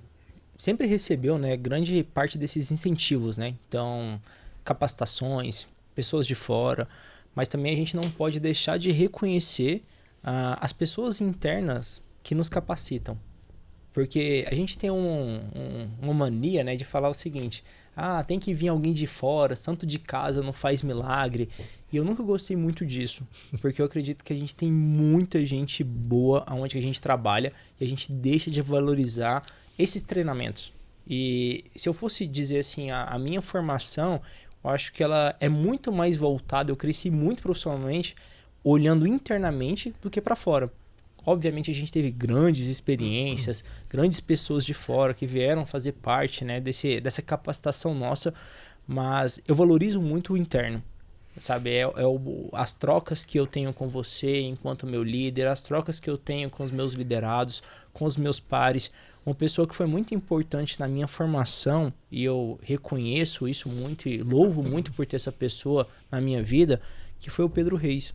sempre recebeu, né, grande parte desses incentivos, né? Então, capacitações, pessoas de fora, mas também a gente não pode deixar de reconhecer as pessoas internas que nos capacitam. Porque a gente tem uma mania, né, de falar o seguinte, tem que vir alguém de fora, santo de casa não faz milagre. E eu nunca gostei muito disso, porque eu acredito que a gente tem muita gente boa onde a gente trabalha e a gente deixa de valorizar esses treinamentos. E se eu fosse dizer assim, a minha formação, eu acho que ela é muito mais voltada, eu cresci muito profissionalmente, olhando internamente do que para fora. Obviamente a gente teve grandes experiências, grandes pessoas de fora que vieram fazer parte, né, dessa capacitação nossa, mas eu valorizo muito o interno. Sabe, as trocas que eu tenho com você enquanto meu líder, as trocas que eu tenho com os meus liderados, com os meus pares. Uma pessoa que foi muito importante na minha formação, e eu reconheço isso muito e louvo muito por ter essa pessoa na minha vida, que foi o Pedro Reis.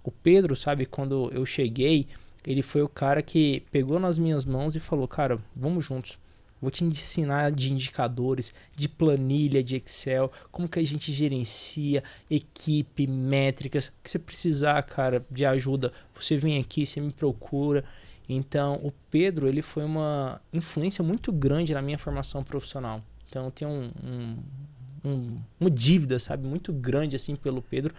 O Pedro, sabe, quando eu cheguei, ele foi o cara que pegou nas minhas mãos e falou, cara, vamos juntos. Vou te ensinar de indicadores, de planilha, de Excel, como que a gente gerencia, equipe, métricas. O que você precisar, cara, de ajuda, você vem aqui, você me procura. Então, o Pedro, ele foi uma influência muito grande na minha formação profissional. Então, eu tenho uma dívida, sabe, muito grande, assim, pelo Pedro.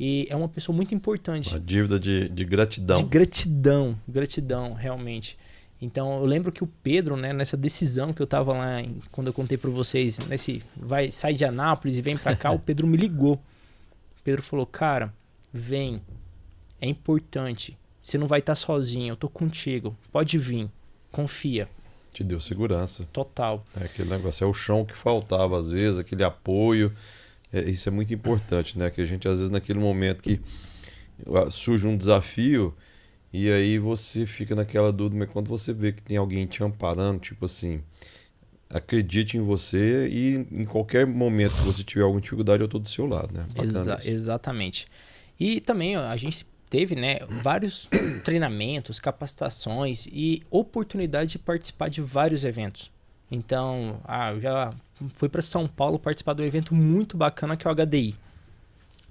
E é uma pessoa muito importante. Uma dívida de gratidão. De gratidão, realmente. Então, eu lembro que o Pedro, né, nessa decisão que eu tava lá, quando eu contei para vocês, sai de Anápolis e vem para cá, o Pedro me ligou. O Pedro falou, cara, vem, é importante, você não vai estar sozinho, eu tô contigo, pode vir, confia. Te deu segurança. Total. Aquele negócio, é o chão que faltava às vezes, aquele apoio, isso é muito importante, né, que a gente às vezes naquele momento que surge um desafio e aí você fica naquela dúvida, mas quando você vê que tem alguém te amparando, tipo assim, acredite em você e em qualquer momento que você tiver alguma dificuldade, eu tô do seu lado, né? Bacana isso. Exatamente. E também ó, a gente teve, né, vários treinamentos, capacitações e oportunidade de participar de vários eventos. Então, eu já fui para São Paulo participar de um evento muito bacana que é o HDI.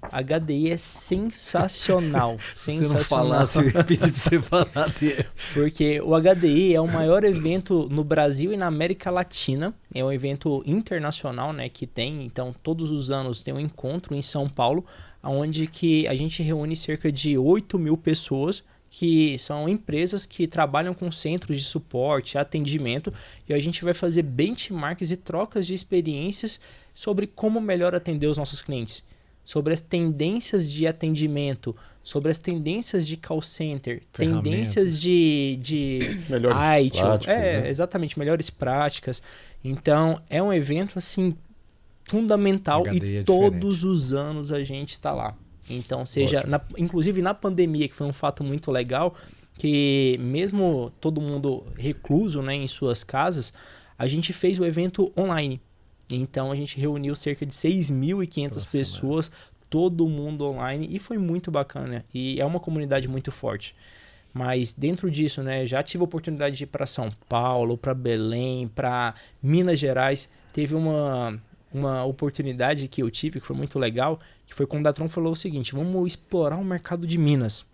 HDI é sensacional. Se você não falasse, eu ia pedir pra você falar dele. Porque o HDI é o maior evento no Brasil e na América Latina. É um evento internacional, né, que tem. Então, todos os anos tem um encontro em São Paulo, onde que a gente reúne cerca de 8.000 pessoas, que são empresas que trabalham com centros de suporte, atendimento, e a gente vai fazer benchmarks e trocas de experiências sobre como melhor atender os nossos clientes. Sobre as tendências de atendimento, sobre as tendências de call center, tendências de melhores IT, práticas, né? Exatamente, melhores práticas. Então, é um evento assim fundamental e todos os anos a gente está lá. Então, inclusive na pandemia, que foi um fato muito legal, que mesmo todo mundo recluso, né, em suas casas, a gente fez o evento online. Então, a gente reuniu cerca de 6.500 pessoas, todo mundo online, e foi muito bacana. E é uma comunidade muito forte. Mas dentro disso, né, já tive a oportunidade de ir para São Paulo, para Belém, para Minas Gerais. Teve uma oportunidade que eu tive, que foi muito legal, que foi quando a Datron falou o seguinte: vamos explorar o mercado de Minas.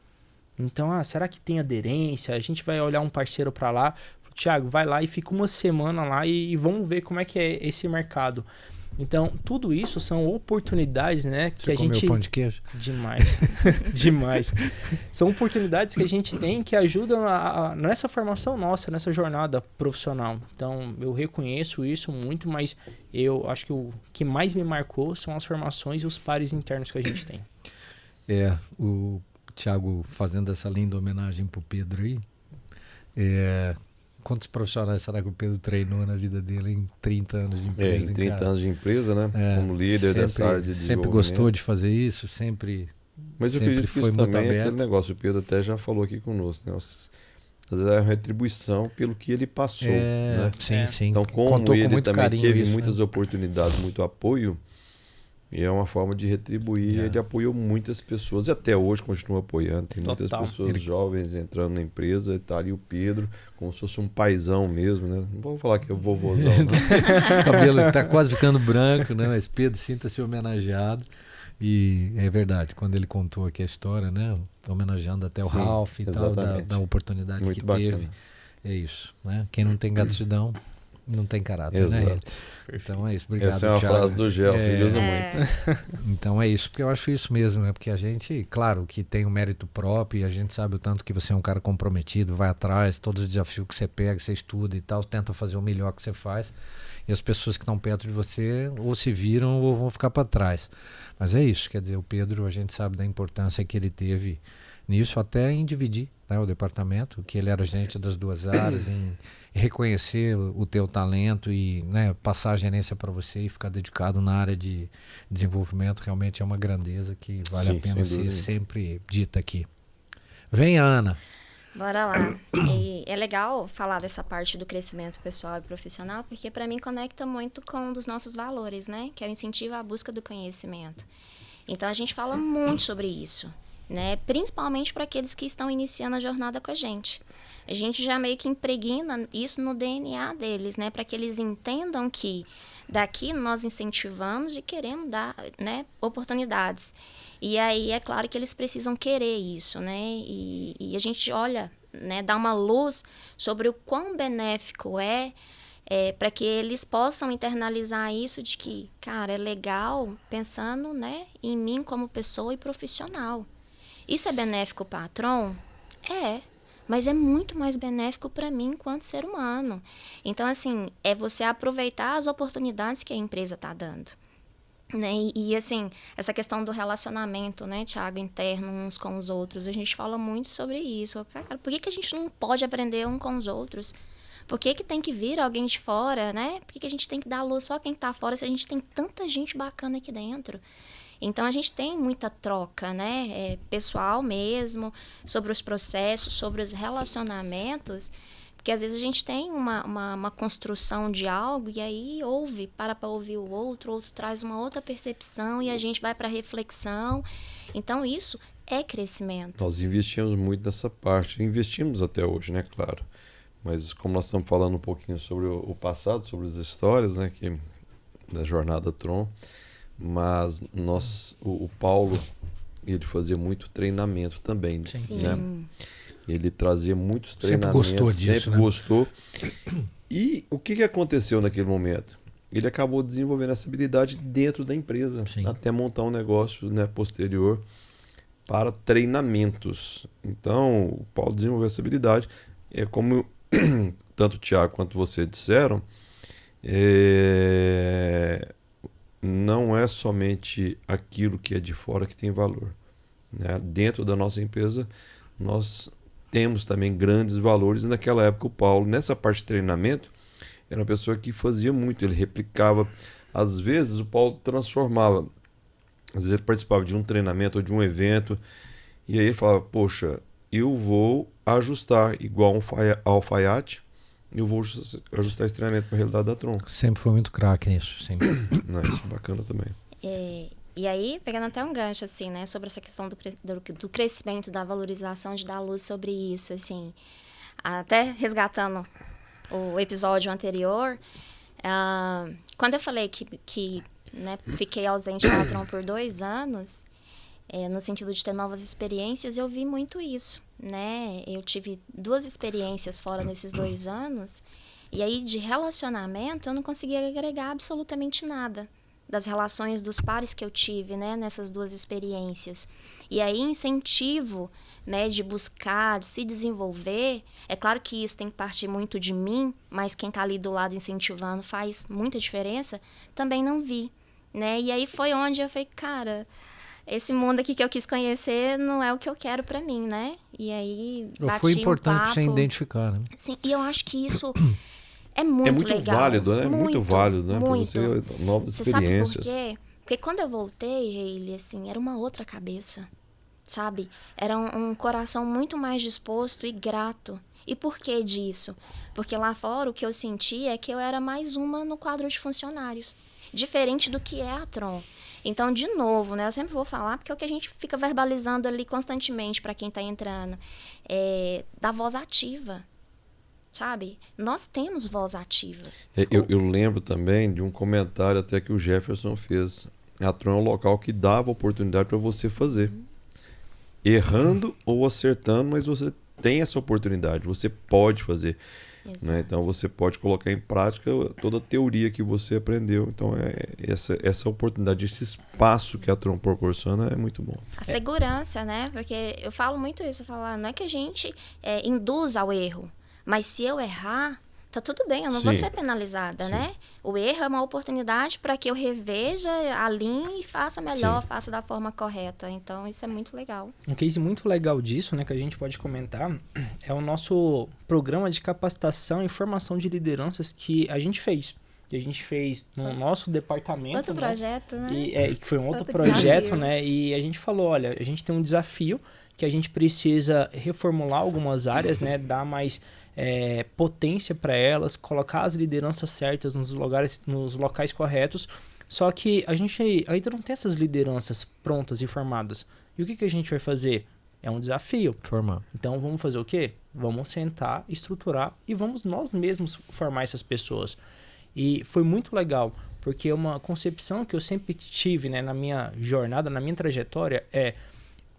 Então, será que tem aderência? A gente vai olhar um parceiro para lá. Thiago, vai lá e fica uma semana lá e vamos ver como é que é esse mercado. Então, tudo isso são oportunidades, né? Que Você comeu pão de queijo? Demais. Demais. São oportunidades que a gente tem que ajudam nessa formação nossa, nessa jornada profissional. Então, eu reconheço isso muito, mas eu acho que o que mais me marcou são as formações e os pares internos que a gente tem. O Thiago fazendo essa linda homenagem pro Pedro aí. Quantos profissionais será que o Pedro treinou na vida dele em 30 anos de empresa? Em 30 anos de empresa, né? Como líder dessa área de desenvolvimento. Sempre gostou de fazer isso, sempre. Mas eu acredito que isso também é aquele negócio. O Pedro até já falou aqui conosco, né? Às vezes é uma retribuição pelo que ele passou. Né? Sim. Então, como ele também teve muitas oportunidades, muito apoio, e é uma forma de retribuir. Ele apoiou muitas pessoas e até hoje continua apoiando. Tem muitas pessoas jovens entrando na empresa, e tá ali o Pedro, como se fosse um paizão mesmo, né? Não vou falar que é o vovôzão, não. O cabelo está quase ficando branco, né? Mas Pedro, sinta-se homenageado. E é verdade, quando ele contou aqui a história, né? Homenageando até o Ralph e tal, da oportunidade muito que bacana. Teve. É isso, né? Quem não tem gratidão não tem caráter, exato. Né? Então é isso, obrigado, essa é uma Thiago. frase do Gelson, ele usa muito. Então é isso, porque eu acho isso mesmo, né? Porque a gente, claro, que tem um mérito próprio e a gente sabe o tanto que você é um cara comprometido, vai atrás, todos os desafios que você pega, você estuda e tal, tenta fazer o melhor que você faz, e as pessoas que estão perto de você ou se viram ou vão ficar para trás. Mas é isso, quer dizer, o Pedro, a gente sabe da importância que ele teve nisso, até em dividir, né, o departamento, que ele era gerente das duas áreas, em reconhecer o teu talento e, né, passar a gerência para você e ficar dedicado na área de desenvolvimento, realmente é uma grandeza que vale a pena ser sempre dita aqui. Vem, Ana. Bora lá. E é legal falar dessa parte do crescimento pessoal e profissional, porque para mim conecta muito com um dos nossos valores, né? Que é o incentivo à busca do conhecimento. Então a gente fala muito sobre isso, né? Principalmente para aqueles que estão iniciando a jornada com a gente. A gente já meio que impregna isso no DNA deles, né? Para que eles entendam que daqui nós incentivamos e queremos dar, né, oportunidades. E aí é claro que eles precisam querer isso, né? E a gente olha, né, dá uma luz sobre o quão benéfico para que eles possam internalizar isso de que, cara, é legal pensando, né, em mim como pessoa e profissional. Isso é benéfico para a Tron? Mas é muito mais benéfico para mim enquanto ser humano. Então, assim, é você aproveitar as oportunidades que a empresa está dando. Né? E, assim, essa questão do relacionamento, né, Thiago, interno uns com os outros, a gente fala muito sobre isso. Cara, por que a gente não pode aprender um com os outros? Por que tem que vir alguém de fora, né? Por que a gente tem que dar luz só quem está fora se a gente tem tanta gente bacana aqui dentro? Então, a gente tem muita troca, né? Pessoal mesmo, sobre os processos, sobre os relacionamentos, porque às vezes a gente tem uma construção de algo e aí para ouvir o outro traz uma outra percepção e a gente vai para reflexão. Então, isso é crescimento. Nós investimos muito nessa parte, investimos até hoje, né, claro. Mas como nós estamos falando um pouquinho sobre o passado, sobre as histórias, né, da jornada Tron, mas o Paulo, ele fazia muito treinamento também, Sim. né? Ele trazia muitos Sempre treinamentos, gostou disso, sempre né? gostou. E o que aconteceu naquele momento? Ele acabou desenvolvendo essa habilidade dentro da empresa, Sim. até montar um negócio, né, posterior para treinamentos. Então, o Paulo desenvolveu essa habilidade. É como tanto o Thiago quanto você disseram, não é somente aquilo que é de fora que tem valor, né? Dentro da nossa empresa, nós temos também grandes valores. E naquela época, o Paulo, nessa parte de treinamento, era uma pessoa que fazia muito, ele replicava. Às vezes, o Paulo transformava. Às vezes, ele participava de um treinamento ou de um evento, e aí ele falava, poxa, eu vou ajustar, igual um alfaiate, eu vou ajustar esse treinamento para a realidade da Tron. Sempre foi muito craque nisso, sim. Isso é bacana também. E aí, pegando até um gancho, assim, né, sobre essa questão do crescimento, da valorização, de dar luz sobre isso, assim, até resgatando o episódio anterior, quando eu falei que né, fiquei ausente da Tron por 2 anos, no sentido de ter novas experiências, eu vi muito isso, né? Eu tive 2 experiências fora nesses 2 anos, e aí de relacionamento eu não conseguia agregar absolutamente nada das relações dos pares que eu tive, né, nessas 2 experiências. E aí incentivo, né, de buscar, de se desenvolver, é claro que isso tem que partir muito de mim, mas quem está ali do lado incentivando faz muita diferença, também não vi, né? E aí foi onde eu falei, cara, esse mundo aqui que eu quis conhecer não é o que eu quero pra mim, né? E aí bati Foi importante um papo. você identificar, né? Sim, e eu acho que isso é muito legal. Válido, né? Muito válido, né? Para você, novas experiências. Sabe por quê? Porque quando eu voltei, ele, assim, era uma outra cabeça, sabe? Era um coração muito mais disposto e grato. E por que disso? Porque lá fora o que eu senti é que eu era mais uma no quadro de funcionários. Diferente do que é a Tron. Então, de novo, né? Eu sempre vou falar, porque é o que a gente fica verbalizando ali constantemente para quem está entrando. Da voz ativa. Sabe? Nós temos voz ativa. Eu lembro também de um comentário até que o Jefferson fez. A Tron é um local que dava oportunidade para você fazer. Errando ou acertando, mas você tem essa oportunidade. Você pode fazer. Né? Então você pode colocar em prática toda a teoria que você aprendeu. Então essa oportunidade, esse espaço que a Tron proporciona é muito bom. A segurança, né? Porque eu falo muito isso. Eu falo, não é que a gente induz ao erro. Mas se eu errar, tá tudo bem, eu não vou ser penalizada, né? O erro é uma oportunidade para que eu reveja, alinhe e faça melhor, faça da forma correta. Então, isso é muito legal. Um case muito legal disso, né, que a gente pode comentar, é o nosso programa de capacitação e formação de lideranças que a gente fez. Que a gente fez no nosso departamento. Outro projeto, né? Que foi um outro projeto, desafio. Né? E a gente falou, olha, a gente tem um desafio que a gente precisa reformular algumas áreas, né? Dar mais potência para elas, colocar as lideranças certas nos locais corretos. Só que a gente ainda não tem essas lideranças prontas e formadas. E o que a gente vai fazer? É um desafio. Formar. Então vamos fazer o quê? Vamos sentar, estruturar e vamos nós mesmos formar essas pessoas. E foi muito legal, porque uma concepção que eu sempre tive, né, na minha jornada, na minha trajetória,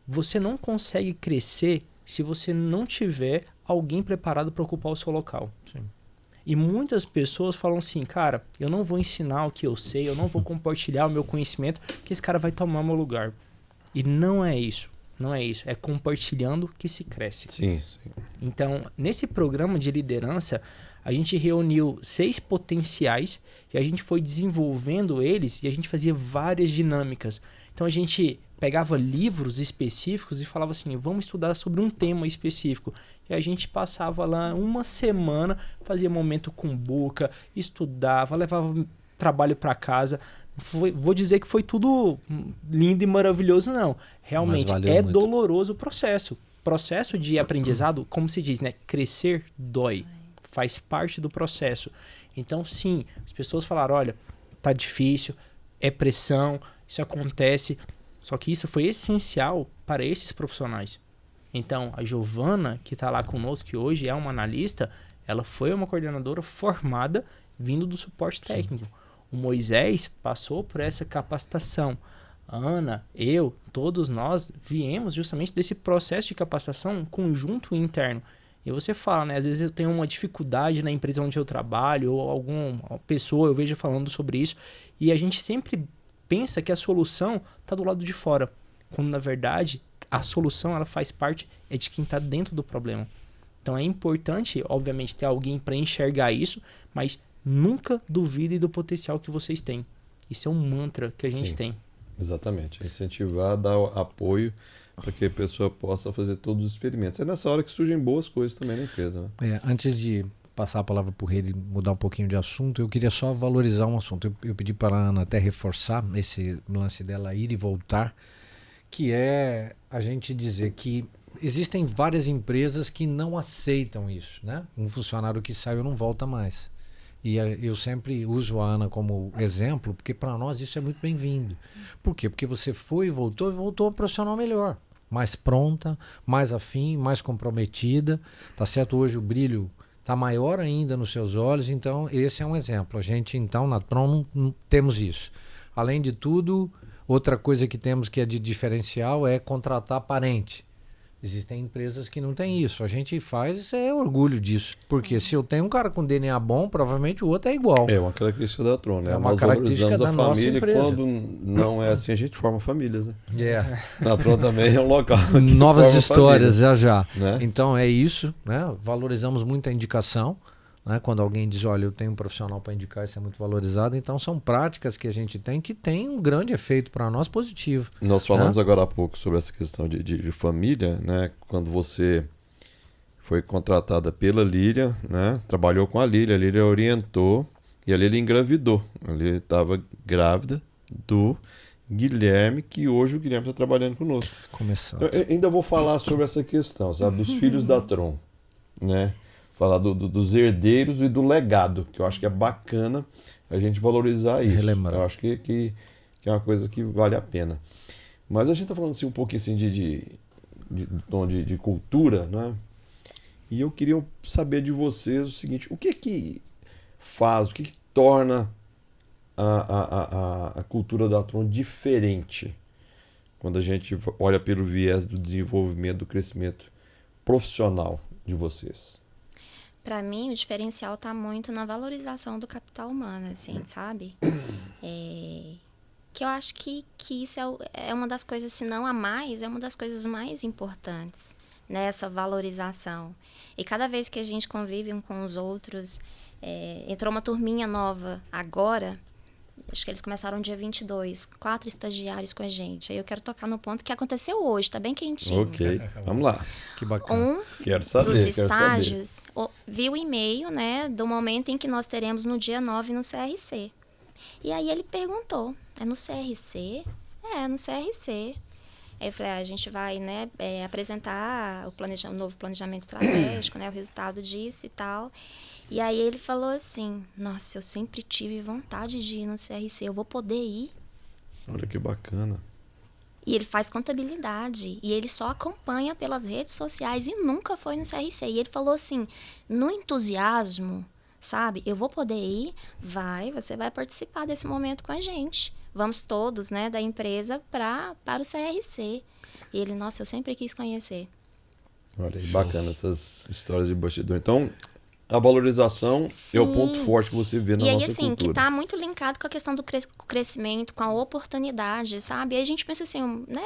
você não consegue crescer se você não tiver alguém preparado para ocupar o seu local. Sim. E muitas pessoas falam assim, cara, eu não vou ensinar o que eu sei, eu não vou compartilhar o meu conhecimento, porque esse cara vai tomar meu lugar. E não é isso. Não é isso. É compartilhando que se cresce. Sim. Então, nesse programa de liderança, a gente reuniu 6 potenciais e a gente foi desenvolvendo eles e a gente fazia várias dinâmicas. Então, a gente pegava livros específicos e falava assim, vamos estudar sobre um tema específico. E a gente passava lá uma semana, fazia momento com boca, estudava, levava trabalho para casa, Vou dizer que foi tudo lindo e maravilhoso, não. Realmente é muito. doloroso o processo. Processo de aprendizado, como se diz, né? Crescer dói. Faz parte do processo. Então, sim, as pessoas falaram, olha, tá difícil, é pressão, isso acontece. Só que isso foi essencial para esses profissionais. Então, a Giovana, que está lá conosco, que hoje é uma analista, ela foi uma coordenadora formada vindo do suporte técnico. Sim. O Moisés passou por essa capacitação. A Ana, eu, todos nós viemos justamente desse processo de capacitação conjunto e interno. E você fala, né? Às vezes eu tenho uma dificuldade na empresa onde eu trabalho, ou alguma pessoa eu vejo falando sobre isso, e a gente sempre pensa que a solução está do lado de fora, quando na verdade a solução ela faz parte de quem está dentro do problema. Então é importante, obviamente, ter alguém para enxergar isso, mas nunca duvide do potencial que vocês têm. Isso é um mantra que a gente tem. Exatamente. Incentivar, dar apoio para que a pessoa possa fazer todos os experimentos. É nessa hora que surgem boas coisas também na empresa. Né? Antes de passar a palavra para o Rei e mudar um pouquinho de assunto, eu queria só valorizar um assunto. Eu pedi para a Ana até reforçar esse lance dela ir e voltar, que é a gente dizer que existem várias empresas que não aceitam isso, né? Um funcionário que saiu não volta mais. E eu sempre uso a Ana como exemplo, porque para nós isso é muito bem-vindo. Por quê? Porque você foi e voltou um profissional melhor, mais pronta, mais afim, mais comprometida. Tá certo? Hoje o brilho está maior ainda nos seus olhos, então esse é um exemplo. A gente, então, na Tron não temos isso. Além de tudo, outra coisa que temos que é de diferencial é contratar parente. Existem empresas que não têm isso. A gente faz orgulho disso. Porque se eu tenho um cara com DNA bom, provavelmente o outro é igual. É uma característica da Tron, né? É uma Nós característica valorizamos da a nossa família. empresa. Quando não é assim, a gente forma famílias, né? Yeah. Na Tron também é um local que novas forma histórias, família, já. né? Então é isso, né? Valorizamos muito a indicação. Né? Quando alguém diz, olha, eu tenho um profissional para indicar, isso é muito valorizado. Então são práticas que a gente tem que tem um grande efeito para nós positivo. Nós falamos agora há pouco sobre essa questão de família, né? Quando você foi contratada pela Lília, né? Trabalhou com a Lília orientou e a Lília engravidou. A Lília estava grávida do Guilherme, que hoje o Guilherme está trabalhando conosco. Começando. Eu ainda vou falar sobre essa questão, sabe? Dos filhos da Tron, né? Falar dos herdeiros e do legado, que eu acho que é bacana a gente valorizar isso. Relembrar. Eu acho que é uma coisa que vale a pena. Mas a gente está falando assim, um pouquinho assim, de cultura, né? E eu queria saber de vocês o seguinte, o que faz, o que torna a cultura da Tron diferente quando a gente olha pelo viés do desenvolvimento, do crescimento profissional de vocês? Para mim, o diferencial está muito na valorização do capital humano, assim, sabe? Que eu acho que isso é uma das coisas, se não a mais, é uma das coisas mais importantes, nessa valorização. E cada vez que a gente convive um com os outros, entrou uma turminha nova agora, acho que eles começaram dia 22, 4 estagiários com a gente. Aí eu quero tocar no ponto que aconteceu hoje, tá bem quentinho. Ok, vamos lá. Que bacana. Quero saber, dos estágios viu o e-mail, né, do momento em que nós teremos no dia 9 no CRC. E aí ele perguntou, é no CRC? É, no CRC. Aí eu falei, a gente vai, né, apresentar o novo planejamento estratégico, né, o resultado disso e tal. E aí ele falou assim, nossa, eu sempre tive vontade de ir no CRC, eu vou poder ir. Olha que bacana. E ele faz contabilidade, e ele só acompanha pelas redes sociais e nunca foi no CRC. E ele falou assim, no entusiasmo, sabe, eu vou poder ir, você vai participar desse momento com a gente. Vamos todos, né, da empresa para o CRC. E ele, nossa, eu sempre quis conhecer. Olha que bacana essas histórias de bastidor. Então, a valorização é o ponto forte que você vê na nossa cultura. E aí, assim, que está muito linkado com a questão do crescimento, com a oportunidade, sabe? E aí a gente pensa assim, né,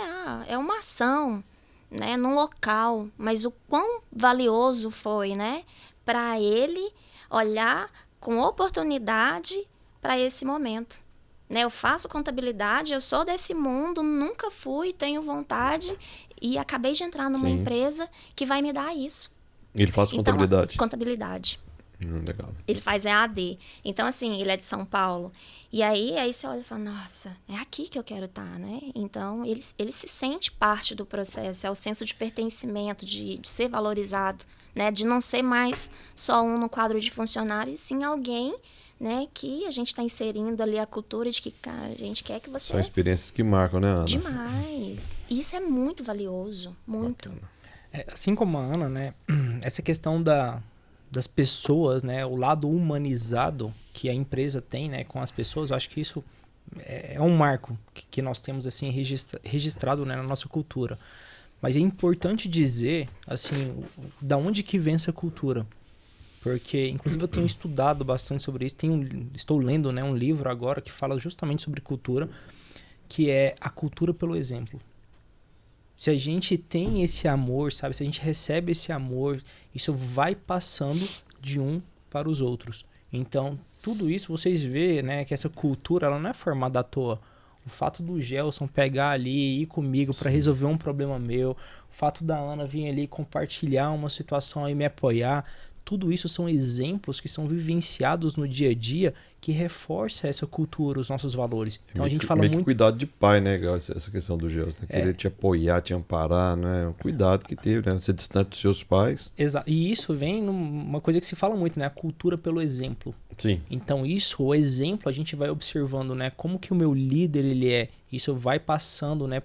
é uma ação, né, num local, mas o quão valioso foi, né, para ele olhar com oportunidade para esse momento. Né, eu faço contabilidade, eu sou desse mundo, nunca fui, tenho vontade e acabei de entrar numa empresa que vai me dar isso. Ele faz contabilidade? Então, contabilidade. Legal. Ele faz EAD. Então, assim, ele é de São Paulo. E aí você olha e fala, nossa, é aqui que eu quero estar, né? Então, ele se sente parte do processo. É o senso de pertencimento, de ser valorizado, né? De não ser mais só um no quadro de funcionário, e sim alguém, né? Que a gente está inserindo ali a cultura de que, cara, a gente quer que você... São experiências que marcam, né, Ana? Demais. Isso é muito valioso. Muito. Assim como a Ana, né? Essa questão das pessoas, né, o lado humanizado que a empresa tem, né, com as pessoas, eu acho que isso é um marco que nós temos assim registrado, né, na nossa cultura. Mas é importante dizer assim, da onde que vem essa cultura, porque inclusive eu tenho estudado bastante sobre isso, estou lendo, né, um livro agora que fala justamente sobre cultura, que é a cultura pelo exemplo. Se a gente tem esse amor, sabe? Se a gente recebe esse amor, isso vai passando de um para os outros. Então, tudo isso vocês vê, né? Que essa cultura, ela não é formada à toa. O fato do Gelson pegar ali e ir comigo para resolver um problema meu, o fato da Ana vir ali compartilhar uma situação e me apoiar, tudo isso são exemplos que são vivenciados no dia a dia que reforça essa cultura, os nossos valores. Então a gente fala meio muito... que cuidado de pai, né, essa questão do Gelson, né? Querer te apoiar, te amparar, né? O cuidado que teve, né? Ser distante dos seus pais. Exato. E isso vem numa coisa que se fala muito, né? A cultura pelo exemplo. Sim. Então isso, o exemplo, a gente vai observando, né? Como que o meu líder, ele é. Isso vai passando, né,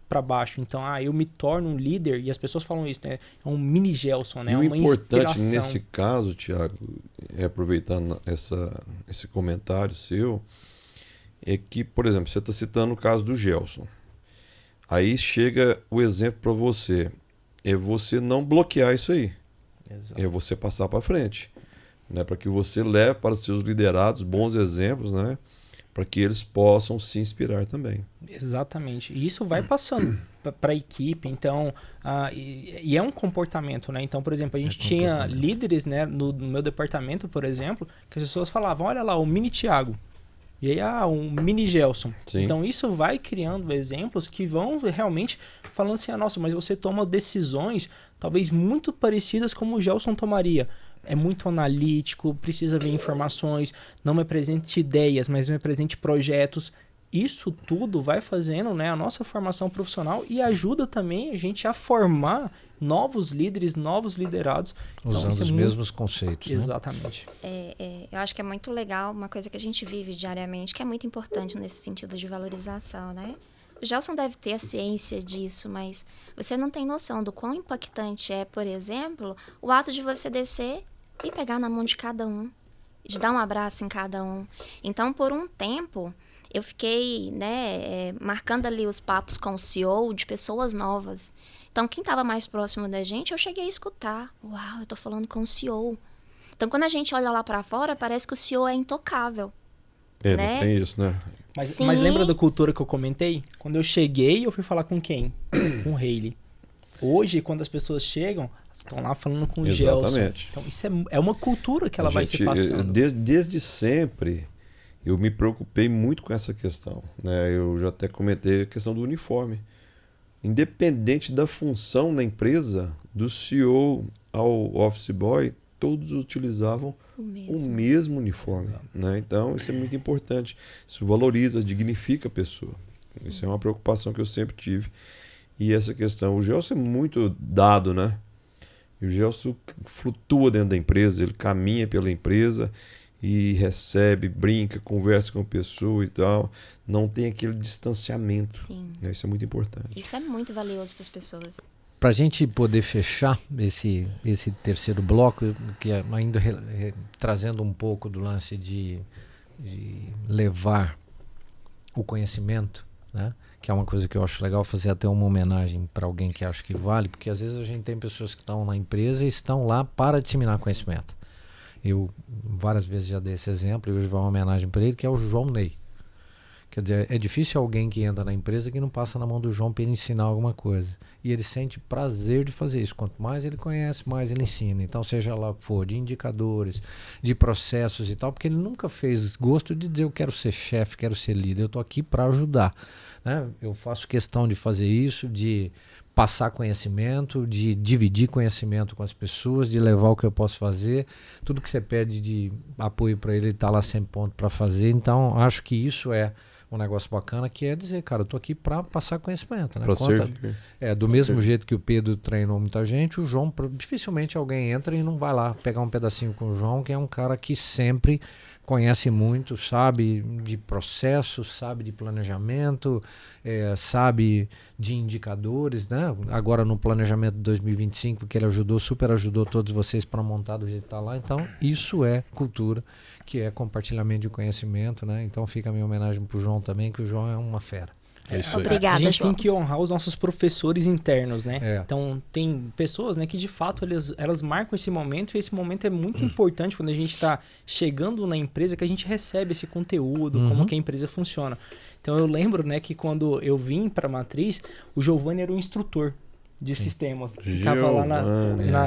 para baixo. Então, eu me torno um líder, e as pessoas falam isso, né? É um mini Gelson, né? E o uma importante inspiração. nesse caso, Thiago, aproveitando esse comentário seu, é que, por exemplo, você está citando o caso do Gelson. Aí chega o exemplo para você. É você não bloquear isso aí. Exato. É você passar para frente. Né? Para que você leve para os seus liderados bons exemplos, né? Para que eles possam se inspirar também. Exatamente. E isso vai passando para a equipe. Então, e é um comportamento, né? Então, por exemplo, a gente tinha líderes, né, no meu departamento, por exemplo, que as pessoas falavam, olha lá, o mini Thiago. E aí, um mini Gelson. Sim. Então, isso vai criando exemplos que vão realmente falando assim, nossa, mas você toma decisões talvez muito parecidas como o Gelson tomaria. É muito analítico, precisa ver informações, não me apresente ideias, mas me apresente projetos. Isso tudo vai fazendo, né, a nossa formação profissional e ajuda também a gente a formar novos líderes, novos liderados. Usando então, os mesmos conceitos. Exatamente. Né? Eu acho que é muito legal, uma coisa que a gente vive diariamente, que é muito importante nesse sentido de valorização, né? O Gelson deve ter a ciência disso, mas você não tem noção do quão impactante é, por exemplo, o ato de você descer e pegar na mão de cada um, de dar um abraço em cada um. Então, por um tempo, eu fiquei, né, marcando ali os papos com o CEO de pessoas novas. Então, quem estava mais próximo da gente, eu cheguei a escutar. Uau, eu tô falando com o CEO. Então, quando a gente olha lá para fora, parece que o CEO é intocável. Né? Não tem isso, né? Mas lembra da cultura que eu comentei? Quando eu cheguei, eu fui falar com quem? Com o Hayley. Hoje, quando as pessoas chegam, estão lá falando com o Gelson. Exatamente. Então, isso é uma cultura que ela vai se passando. Desde sempre, eu me preocupei muito com essa questão. Né? Eu já até comentei a questão do uniforme. Independente da função da empresa, do CEO ao office boy, todos utilizavam o mesmo uniforme. Né? Então, isso é muito importante. Isso valoriza, dignifica a pessoa. Isso é uma preocupação que eu sempre tive. E essa questão, o Gelson é muito dado, né? E o Gelson flutua dentro da empresa, ele caminha pela empresa e recebe, brinca, conversa com a pessoa e tal. Não tem aquele distanciamento. Sim. Né? Isso é muito importante. Isso é muito valioso para as pessoas. Para a gente poder fechar esse terceiro bloco, que é ainda trazendo um pouco do lance de levar o conhecimento, né? Que é uma coisa que eu acho legal, fazer até uma homenagem para alguém que acho que vale, porque às vezes a gente tem pessoas que estão na empresa e estão lá para disseminar conhecimento. Eu várias vezes já dei esse exemplo e hoje vai uma homenagem para ele, que é o João Ney. Quer dizer, é difícil alguém que entra na empresa que não passa na mão do João para ele ensinar alguma coisa. E ele sente prazer de fazer isso. Quanto mais ele conhece, mais ele ensina. Então, seja lá o que for, de indicadores, de processos e tal, porque ele nunca fez gosto de dizer eu quero ser chefe, quero ser líder, eu estou aqui para ajudar. Né? Eu faço questão de fazer isso, de passar conhecimento, de dividir conhecimento com as pessoas, de levar o que eu posso fazer. Tudo que você pede de apoio para ele está lá sempre pronto para fazer. Então, acho que isso é um negócio bacana, que é dizer, cara, eu tô aqui para passar conhecimento, né? Para servir. Do mesmo jeito que o Pedro treinou muita gente, o João, dificilmente alguém entra e não vai lá pegar um pedacinho com o João, que é um cara que sempre conhece muito, sabe de processos, sabe de planejamento, sabe de indicadores, né? Agora no planejamento de 2025, que ele super ajudou todos vocês para montar do jeito que está lá. Então, isso é cultura, que é compartilhamento de conhecimento, né? Então fica a minha homenagem pro João também, que o João é uma fera. É isso aí. Obrigada, a gente João. tem que honrar os nossos professores internos, né? É. Então, tem pessoas, né, que de fato elas marcam esse momento, e esse momento é muito importante quando a gente está chegando na empresa, que a gente recebe esse conteúdo, como que a empresa funciona. Então, eu lembro, né, que quando eu vim para a Matriz, o Giovanni era o instrutor de sistemas. Ficava lá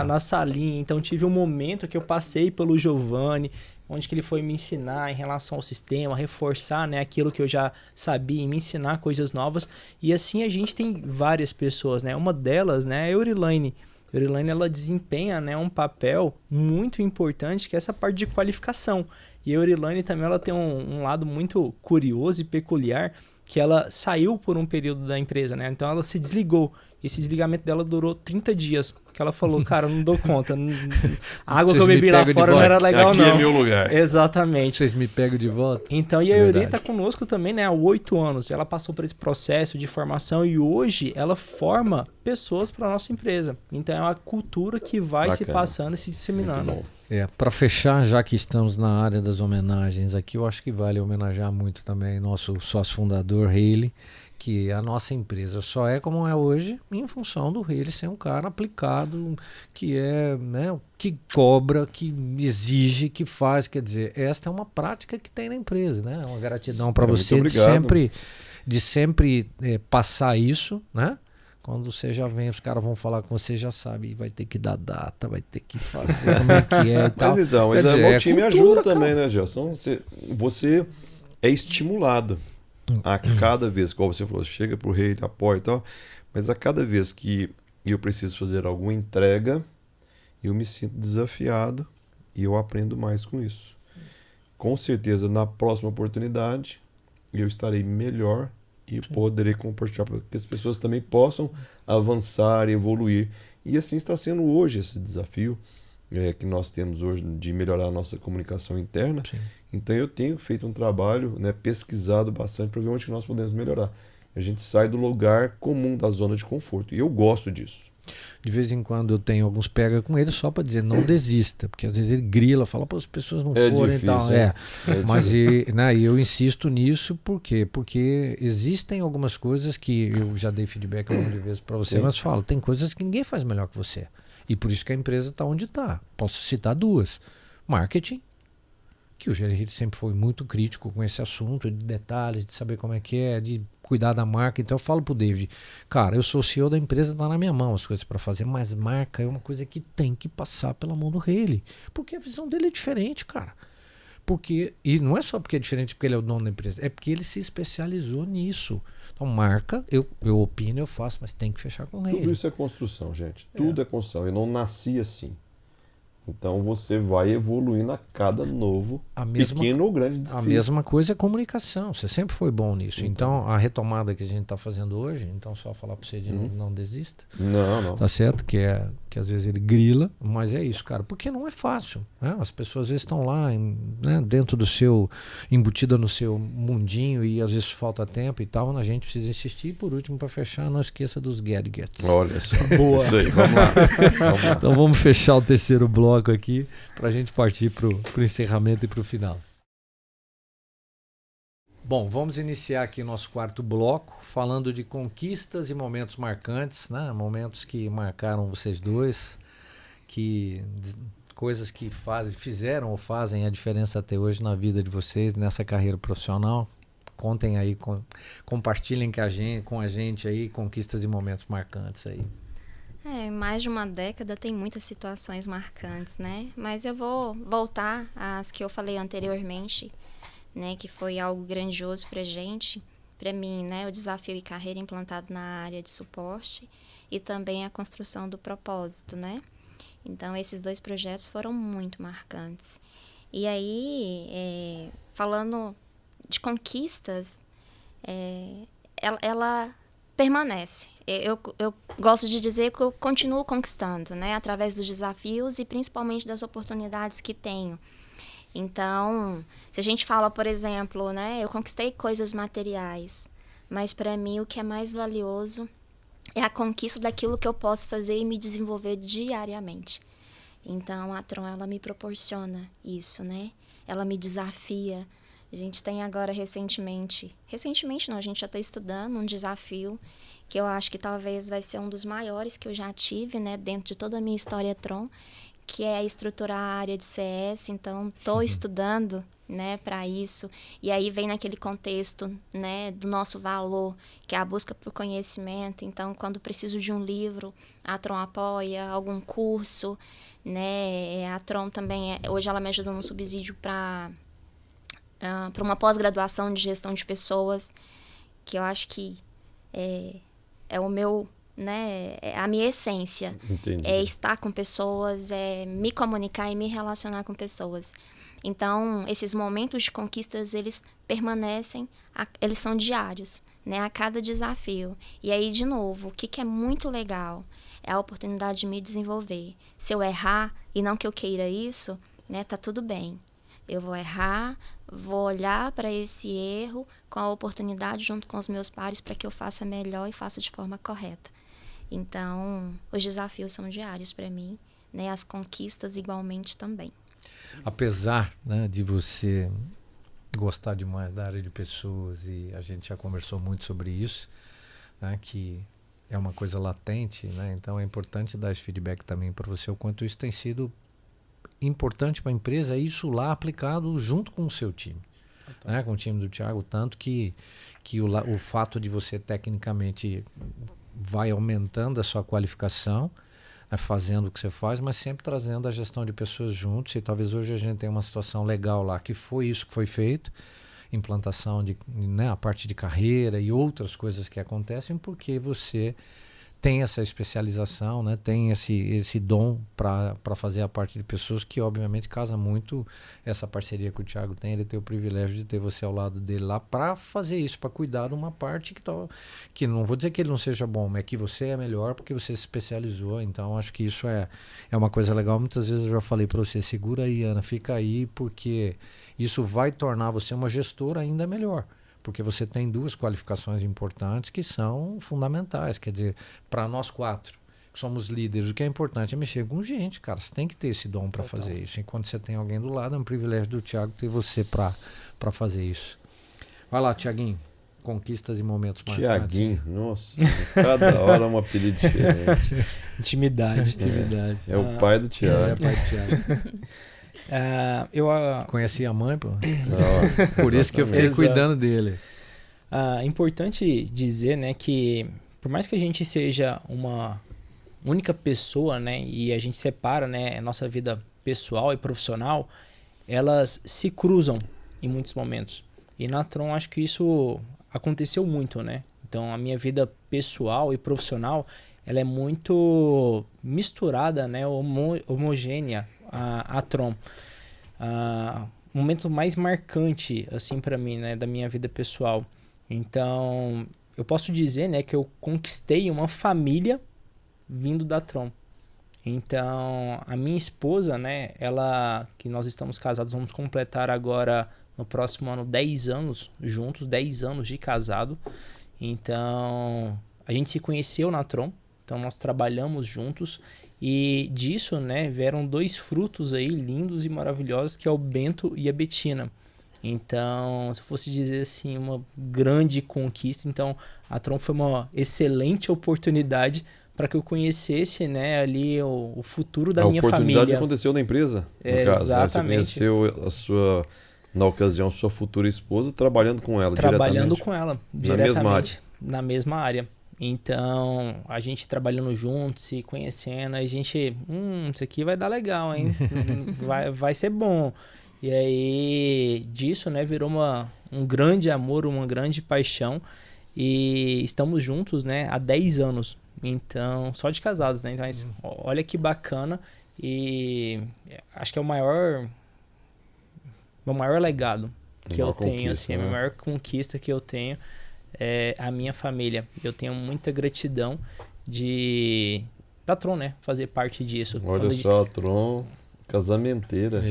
na salinha. Então, tive um momento que eu passei pelo Giovanni, onde que ele foi me ensinar em relação ao sistema, reforçar, né, aquilo que eu já sabia, e me ensinar coisas novas. E assim a gente tem várias pessoas, né? Uma delas, né, é a Eurilaine. A Eurilaine, ela desempenha, né, um papel muito importante, que é essa parte de qualificação. E a Eurilaine também, ela tem um lado muito curioso e peculiar, que ela saiu por um período da empresa, né? Então ela se desligou. E esse desligamento dela durou 30 dias. Porque ela falou, cara, eu não dou conta. A água que eu bebi lá fora não era legal, não. Aqui é meu lugar. Exatamente. Vocês me pegam de volta? Então, e a Euri tá conosco também, né, há 8 anos. Ela passou por esse processo de formação e hoje ela forma pessoas para nossa empresa. Então, é uma cultura que vai se passando e se disseminando. Para fechar, já que estamos na área das homenagens aqui, eu acho que vale homenagear muito também nosso sócio fundador, Haley, que a nossa empresa só é como é hoje em função do Haley ser um cara aplicado, que é, né, que cobra, que exige, que faz. Quer dizer, esta é uma prática que tem na empresa, né? Uma gratidão para você de sempre passar isso, né? Quando você já vem, os caras vão falar com você, já sabe, vai ter que dar data, vai ter que fazer como é que é e tal. Mas então, o time ajuda também, né, Gelson? Você é estimulado a cada vez, como você falou, chega pro rei, apoia e tal, mas a cada vez que eu preciso fazer alguma entrega, eu me sinto desafiado e eu aprendo mais com isso. Com certeza, na próxima oportunidade, eu estarei melhor e poderei compartilhar para que as pessoas também possam avançar e evoluir. E assim está sendo hoje esse desafio que nós temos hoje de melhorar a nossa comunicação interna. Sim. Então eu tenho feito um trabalho, né, pesquisado bastante para ver onde que nós podemos melhorar. A gente sai do lugar comum, da zona de conforto. E eu gosto disso. De vez em quando eu tenho alguns pega com ele só para dizer não desista, porque às vezes ele grila, fala para as pessoas não forem e tal. Mas eu insisto nisso por quê? Porque existem algumas coisas que eu já dei feedback algumas vezes para você, mas falo, tem coisas que ninguém faz melhor que você. E por isso que a empresa está onde está. Posso citar 2. Marketing, que o gerente sempre foi muito crítico com esse assunto, de detalhes, de saber como é que é, de cuidar da marca. Então eu falo pro David, cara, eu sou o CEO da empresa, tá na minha mão as coisas para fazer, mas marca é uma coisa que tem que passar pela mão do Haley, porque a visão dele é diferente, cara. E não é só porque é diferente porque ele é o dono da empresa, é porque ele se especializou nisso. Então marca, eu opino, eu faço, mas tem que fechar com o Haley. Tudo isso é construção, gente. Tudo é construção. Eu não nasci assim. Então você vai evoluindo a cada novo, pequeno ou grande desafio. A mesma coisa é comunicação. Você sempre foi bom nisso. Então a retomada que a gente está fazendo hoje, então só falar para você de não desista. Não. Tá certo? Que às vezes ele grila, mas é isso, cara. Porque não é fácil. Né? As pessoas às vezes estão lá, né, dentro do seu, embutida no seu mundinho e às vezes falta tempo e tal. A gente precisa insistir. E por último, para fechar, não esqueça dos gadgets. Olha só. Boa. Isso aí, vamos lá. Então vamos fechar o terceiro bloco aqui para a gente partir para o encerramento e para o final. Bom, vamos iniciar aqui nosso quarto bloco falando de conquistas e momentos marcantes, né? Momentos que marcaram vocês dois, coisas que fizeram ou fazem a diferença até hoje na vida de vocês, nessa carreira profissional. Contem aí, compartilhem com a gente aí conquistas e momentos marcantes aí. Mais de uma década tem muitas situações marcantes, né? Mas eu vou voltar às que eu falei anteriormente, né? Que foi algo grandioso pra gente. para mim, né, o desafio e carreira implantado na área de suporte e também a construção do propósito, né? Então, esses 2 projetos foram muito marcantes. E aí, falando de conquistas, ela permanece. Eu gosto de dizer que eu continuo conquistando, né? Através dos desafios e principalmente das oportunidades que tenho. Então, se a gente fala, por exemplo, né? Eu conquistei coisas materiais, mas para mim o que é mais valioso é a conquista daquilo que eu posso fazer e me desenvolver diariamente. Então, a Tron, ela me proporciona isso, né? Ela me desafia. A gente tem agora recentemente não, a gente já está estudando um desafio que eu acho que talvez vai ser um dos maiores que eu já tive, né? Dentro de toda a minha história Tron, que é estruturar a área de CS. Então, estou estudando, né, para isso. E aí vem naquele contexto, né, do nosso valor, que é a busca por conhecimento. Então, quando preciso de um livro, a Tron apoia, algum curso, né? A Tron também, hoje ela me ajuda num subsídio para uma pós-graduação de gestão de pessoas, que eu acho que é o meu, né, é a minha essência. Entendi. É estar com pessoas, é me comunicar e me relacionar com pessoas. Então, esses momentos de conquistas, eles permanecem, eles são diários, né, a cada desafio. E aí, de novo, o que é muito legal é a oportunidade de me desenvolver. Se eu errar, e não que eu queira isso, né, tá tudo bem. Eu vou errar, vou olhar para esse erro com a oportunidade junto com os meus pares para que eu faça melhor e faça de forma correta. Então, os desafios são diários para mim, né? As conquistas igualmente também. Apesar, né, de você gostar demais da área de pessoas, e a gente já conversou muito sobre isso, né, que é uma coisa latente, né? Então é importante dar esse feedback também para você, o quanto isso tem sido importante para a empresa, isso lá aplicado junto com o seu time, né? Com o time do Thiago, tanto que o fato de você tecnicamente vai aumentando a sua qualificação, né, fazendo o que você faz, mas sempre trazendo a gestão de pessoas juntos. E talvez hoje a gente tenha uma situação legal lá, que foi isso que foi feito, implantação de, né, a parte de carreira e outras coisas que acontecem, porque você tem essa especialização, né? Tem esse dom para fazer a parte de pessoas, que obviamente casa muito essa parceria que o Thiago tem. Ele tem o privilégio de ter você ao lado dele lá para fazer isso, para cuidar de uma parte que não vou dizer que ele não seja bom, mas que você é melhor porque você se especializou. Então acho que isso é uma coisa legal. Muitas vezes eu já falei para você, segura aí, Ana, fica aí, porque isso vai tornar você uma gestora ainda melhor. Porque você tem 2 qualificações importantes que são fundamentais. Quer dizer, para nós 4, que somos líderes, o que é importante é mexer com gente, cara. Você tem que ter esse dom para fazer isso. Enquanto você tem alguém do lado, é um privilégio do Thiago ter você para fazer isso. Vai lá, Thiaguinho. Conquistas e momentos marcantes. Thiaguinho, nossa. Cada hora é um apelido diferente. Intimidade. É o pai do Thiago. É o pai do Thiago. Conheci a mãe, pô. Por isso que eu fiquei cuidando dele. É importante dizer, né, que por mais que a gente seja uma única pessoa, né, e a gente separa, né, a nossa vida pessoal e profissional, elas se cruzam em muitos momentos. E na Tron acho que isso aconteceu muito, né? Então a minha vida pessoal e profissional, ela é muito misturada, né, homogênea a Tron. O momento mais marcante assim para mim, né, da minha vida pessoal. Então, eu posso dizer, né, que eu conquistei uma família vindo da Tron. Então, a minha esposa, né, ela, que nós estamos casados, vamos completar agora no próximo ano 10 anos juntos, 10 anos de casado. Então, a gente se conheceu na Tron, então nós trabalhamos juntos. E disso, né, vieram 2 frutos aí lindos e maravilhosos, que é o Bento e a Betina. Então, se eu fosse dizer assim, uma grande conquista, então a Tron foi uma excelente oportunidade para que eu conhecesse, né, ali o futuro da minha família. A oportunidade aconteceu na empresa, no caso. Exatamente. Você conheceu na ocasião, sua futura esposa, trabalhando com ela Trabalhando diretamente. com ela, na mesma área. Então, a gente trabalhando juntos, se conhecendo, a gente, isso aqui vai dar legal, hein? vai ser bom. E aí, disso, né, virou um grande amor, uma grande paixão. E estamos juntos, né, há 10 anos. Então, só de casados, né? Então, olha que bacana. E acho que é o maior legado que eu tenho, assim, né? A maior conquista que eu tenho é a minha família. Eu tenho muita gratidão da Tron, né, fazer parte disso. Olha só, a Tron, casamenteira.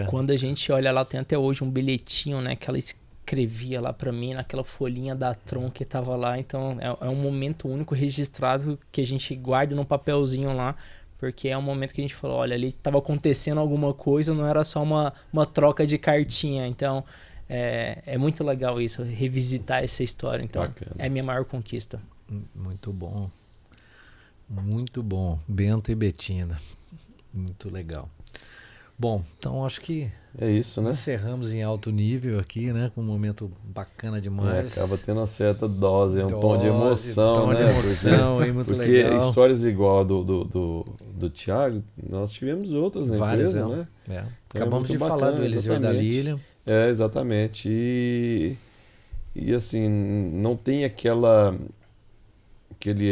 Quando a gente olha lá, tem até hoje um bilhetinho, né, que ela escrevia lá pra mim, naquela folhinha da Tron que tava lá. Então, é um momento único registrado que a gente guarda num papelzinho lá, porque é um momento que a gente falou, olha, ali tava acontecendo alguma coisa, não era só uma troca de cartinha. Então, é muito legal isso, revisitar essa história. Então, Bacana. é a minha maior conquista. Muito bom. Muito bom. Bento e Betina. Muito legal. Bom, então acho que É isso, né? encerramos em alto nível aqui, né? Com um momento bacana demais. Acaba tendo uma certa dose, um tom de emoção, tom né? de emoção aí, muito porque legal. histórias igual a do Thiago, nós tivemos outras na Várias, empresa, né? É. Então Acabamos muito de falar bacana, do Eliseu e da exatamente. Lilian. Exatamente. E assim, não tem aquele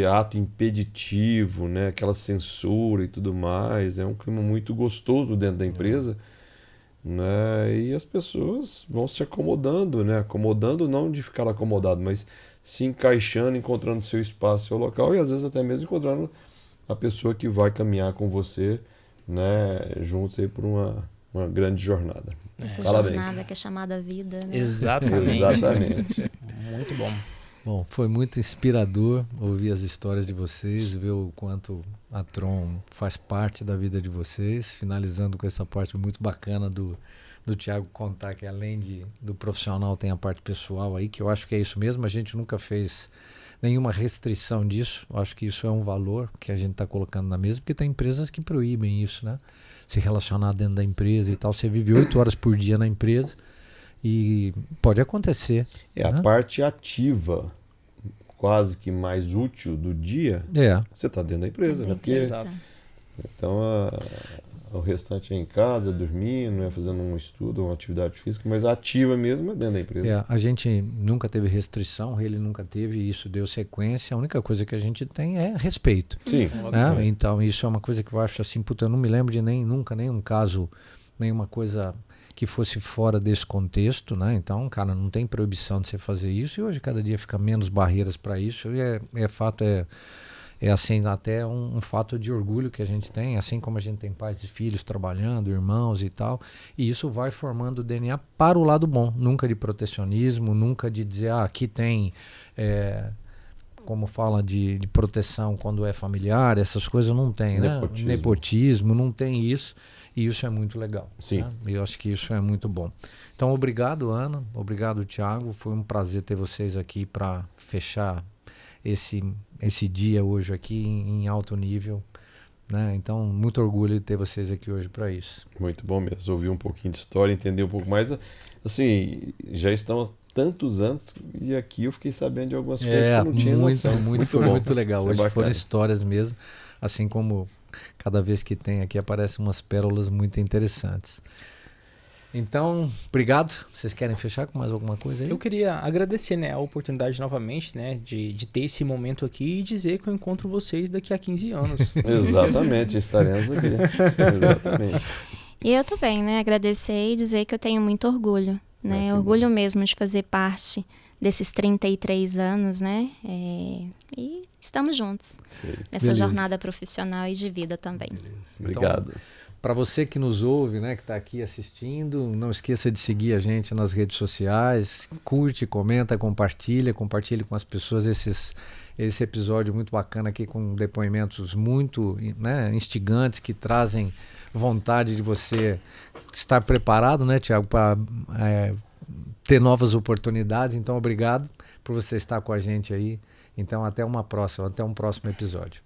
ato impeditivo, né? Aquela censura e tudo mais. É um clima muito gostoso dentro da empresa, né? E as pessoas vão se acomodando, né? Acomodando não de ficar acomodado, mas se encaixando, encontrando seu espaço, seu local e às vezes até mesmo encontrando a pessoa que vai caminhar com você, né? Juntos aí por uma grande jornada. Essa Parabéns. jornada que é chamada vida, né? Exatamente. Exatamente. Muito bom. Bom, foi muito inspirador ouvir as histórias de vocês, ver o quanto a Tron faz parte da vida de vocês, finalizando com essa parte muito bacana do Thiago contar que além do profissional tem a parte pessoal aí, que eu acho que é isso mesmo, a gente nunca fez nenhuma restrição disso, eu acho que isso é um valor que a gente está colocando na mesa, porque tem empresas que proíbem isso, né? Se relacionar dentro da empresa e tal, você vive 8 horas por dia na empresa, e pode acontecer. É a parte ativa, quase que mais útil do dia, você está dentro da empresa, né? Porque, Exato. então o restante é em casa, dormindo, né? Fazendo um estudo, uma atividade física, mas a ativa mesmo é dentro da empresa. A gente nunca teve restrição, ele nunca teve, isso deu sequência, a única coisa que a gente tem é respeito. Sim. Né? Então isso é uma coisa que eu acho assim, puta, eu não me lembro de nunca nenhum caso, nenhuma coisa que fosse fora desse contexto, né? Então, cara, não tem proibição de você fazer isso e hoje cada dia fica menos barreiras para isso e fato, assim, até um fato de orgulho que a gente tem, assim como a gente tem pais e filhos trabalhando, irmãos e tal, e isso vai formando o DNA para o lado bom, nunca de protecionismo, nunca de dizer, aqui tem... como fala de proteção quando é familiar, essas coisas não tem, Nepotismo. né? Nepotismo, não tem isso, e isso é muito legal. Sim. Né? Eu acho que isso é muito bom. Então, obrigado, Ana, obrigado, Thiago, foi um prazer ter vocês aqui para fechar esse dia hoje aqui em alto nível, né? Então, muito orgulho de ter vocês aqui hoje para isso. Muito bom mesmo, ouvir um pouquinho de história, entender um pouco mais. Assim, já estão há tantos anos e aqui eu fiquei sabendo de algumas coisas que eu não tinha noção. Muito legal. Isso é Hoje bacana. foram histórias mesmo, assim como cada vez que tem aqui aparecem umas pérolas muito interessantes. Então, obrigado. Vocês querem fechar com mais alguma coisa aí? Eu queria agradecer, né, a oportunidade novamente, né, de ter esse momento aqui e dizer que eu encontro vocês daqui a 15 anos. Exatamente, estaremos aqui. Exatamente. E eu também, né? Agradecer e dizer que eu tenho muito orgulho, né? que Orgulho mesmo de fazer parte desses 33 anos, né? E estamos juntos Sim. nessa Beleza. jornada profissional e de vida também. Obrigado. Para você que nos ouve, né, que está aqui assistindo, não esqueça de seguir a gente nas redes sociais, curte, comenta, compartilhe com as pessoas esse episódio muito bacana aqui com depoimentos muito, né, instigantes que trazem vontade de você estar preparado, né, Thiago, para ter novas oportunidades. Então, obrigado por você estar com a gente aí. Então, até um próximo episódio.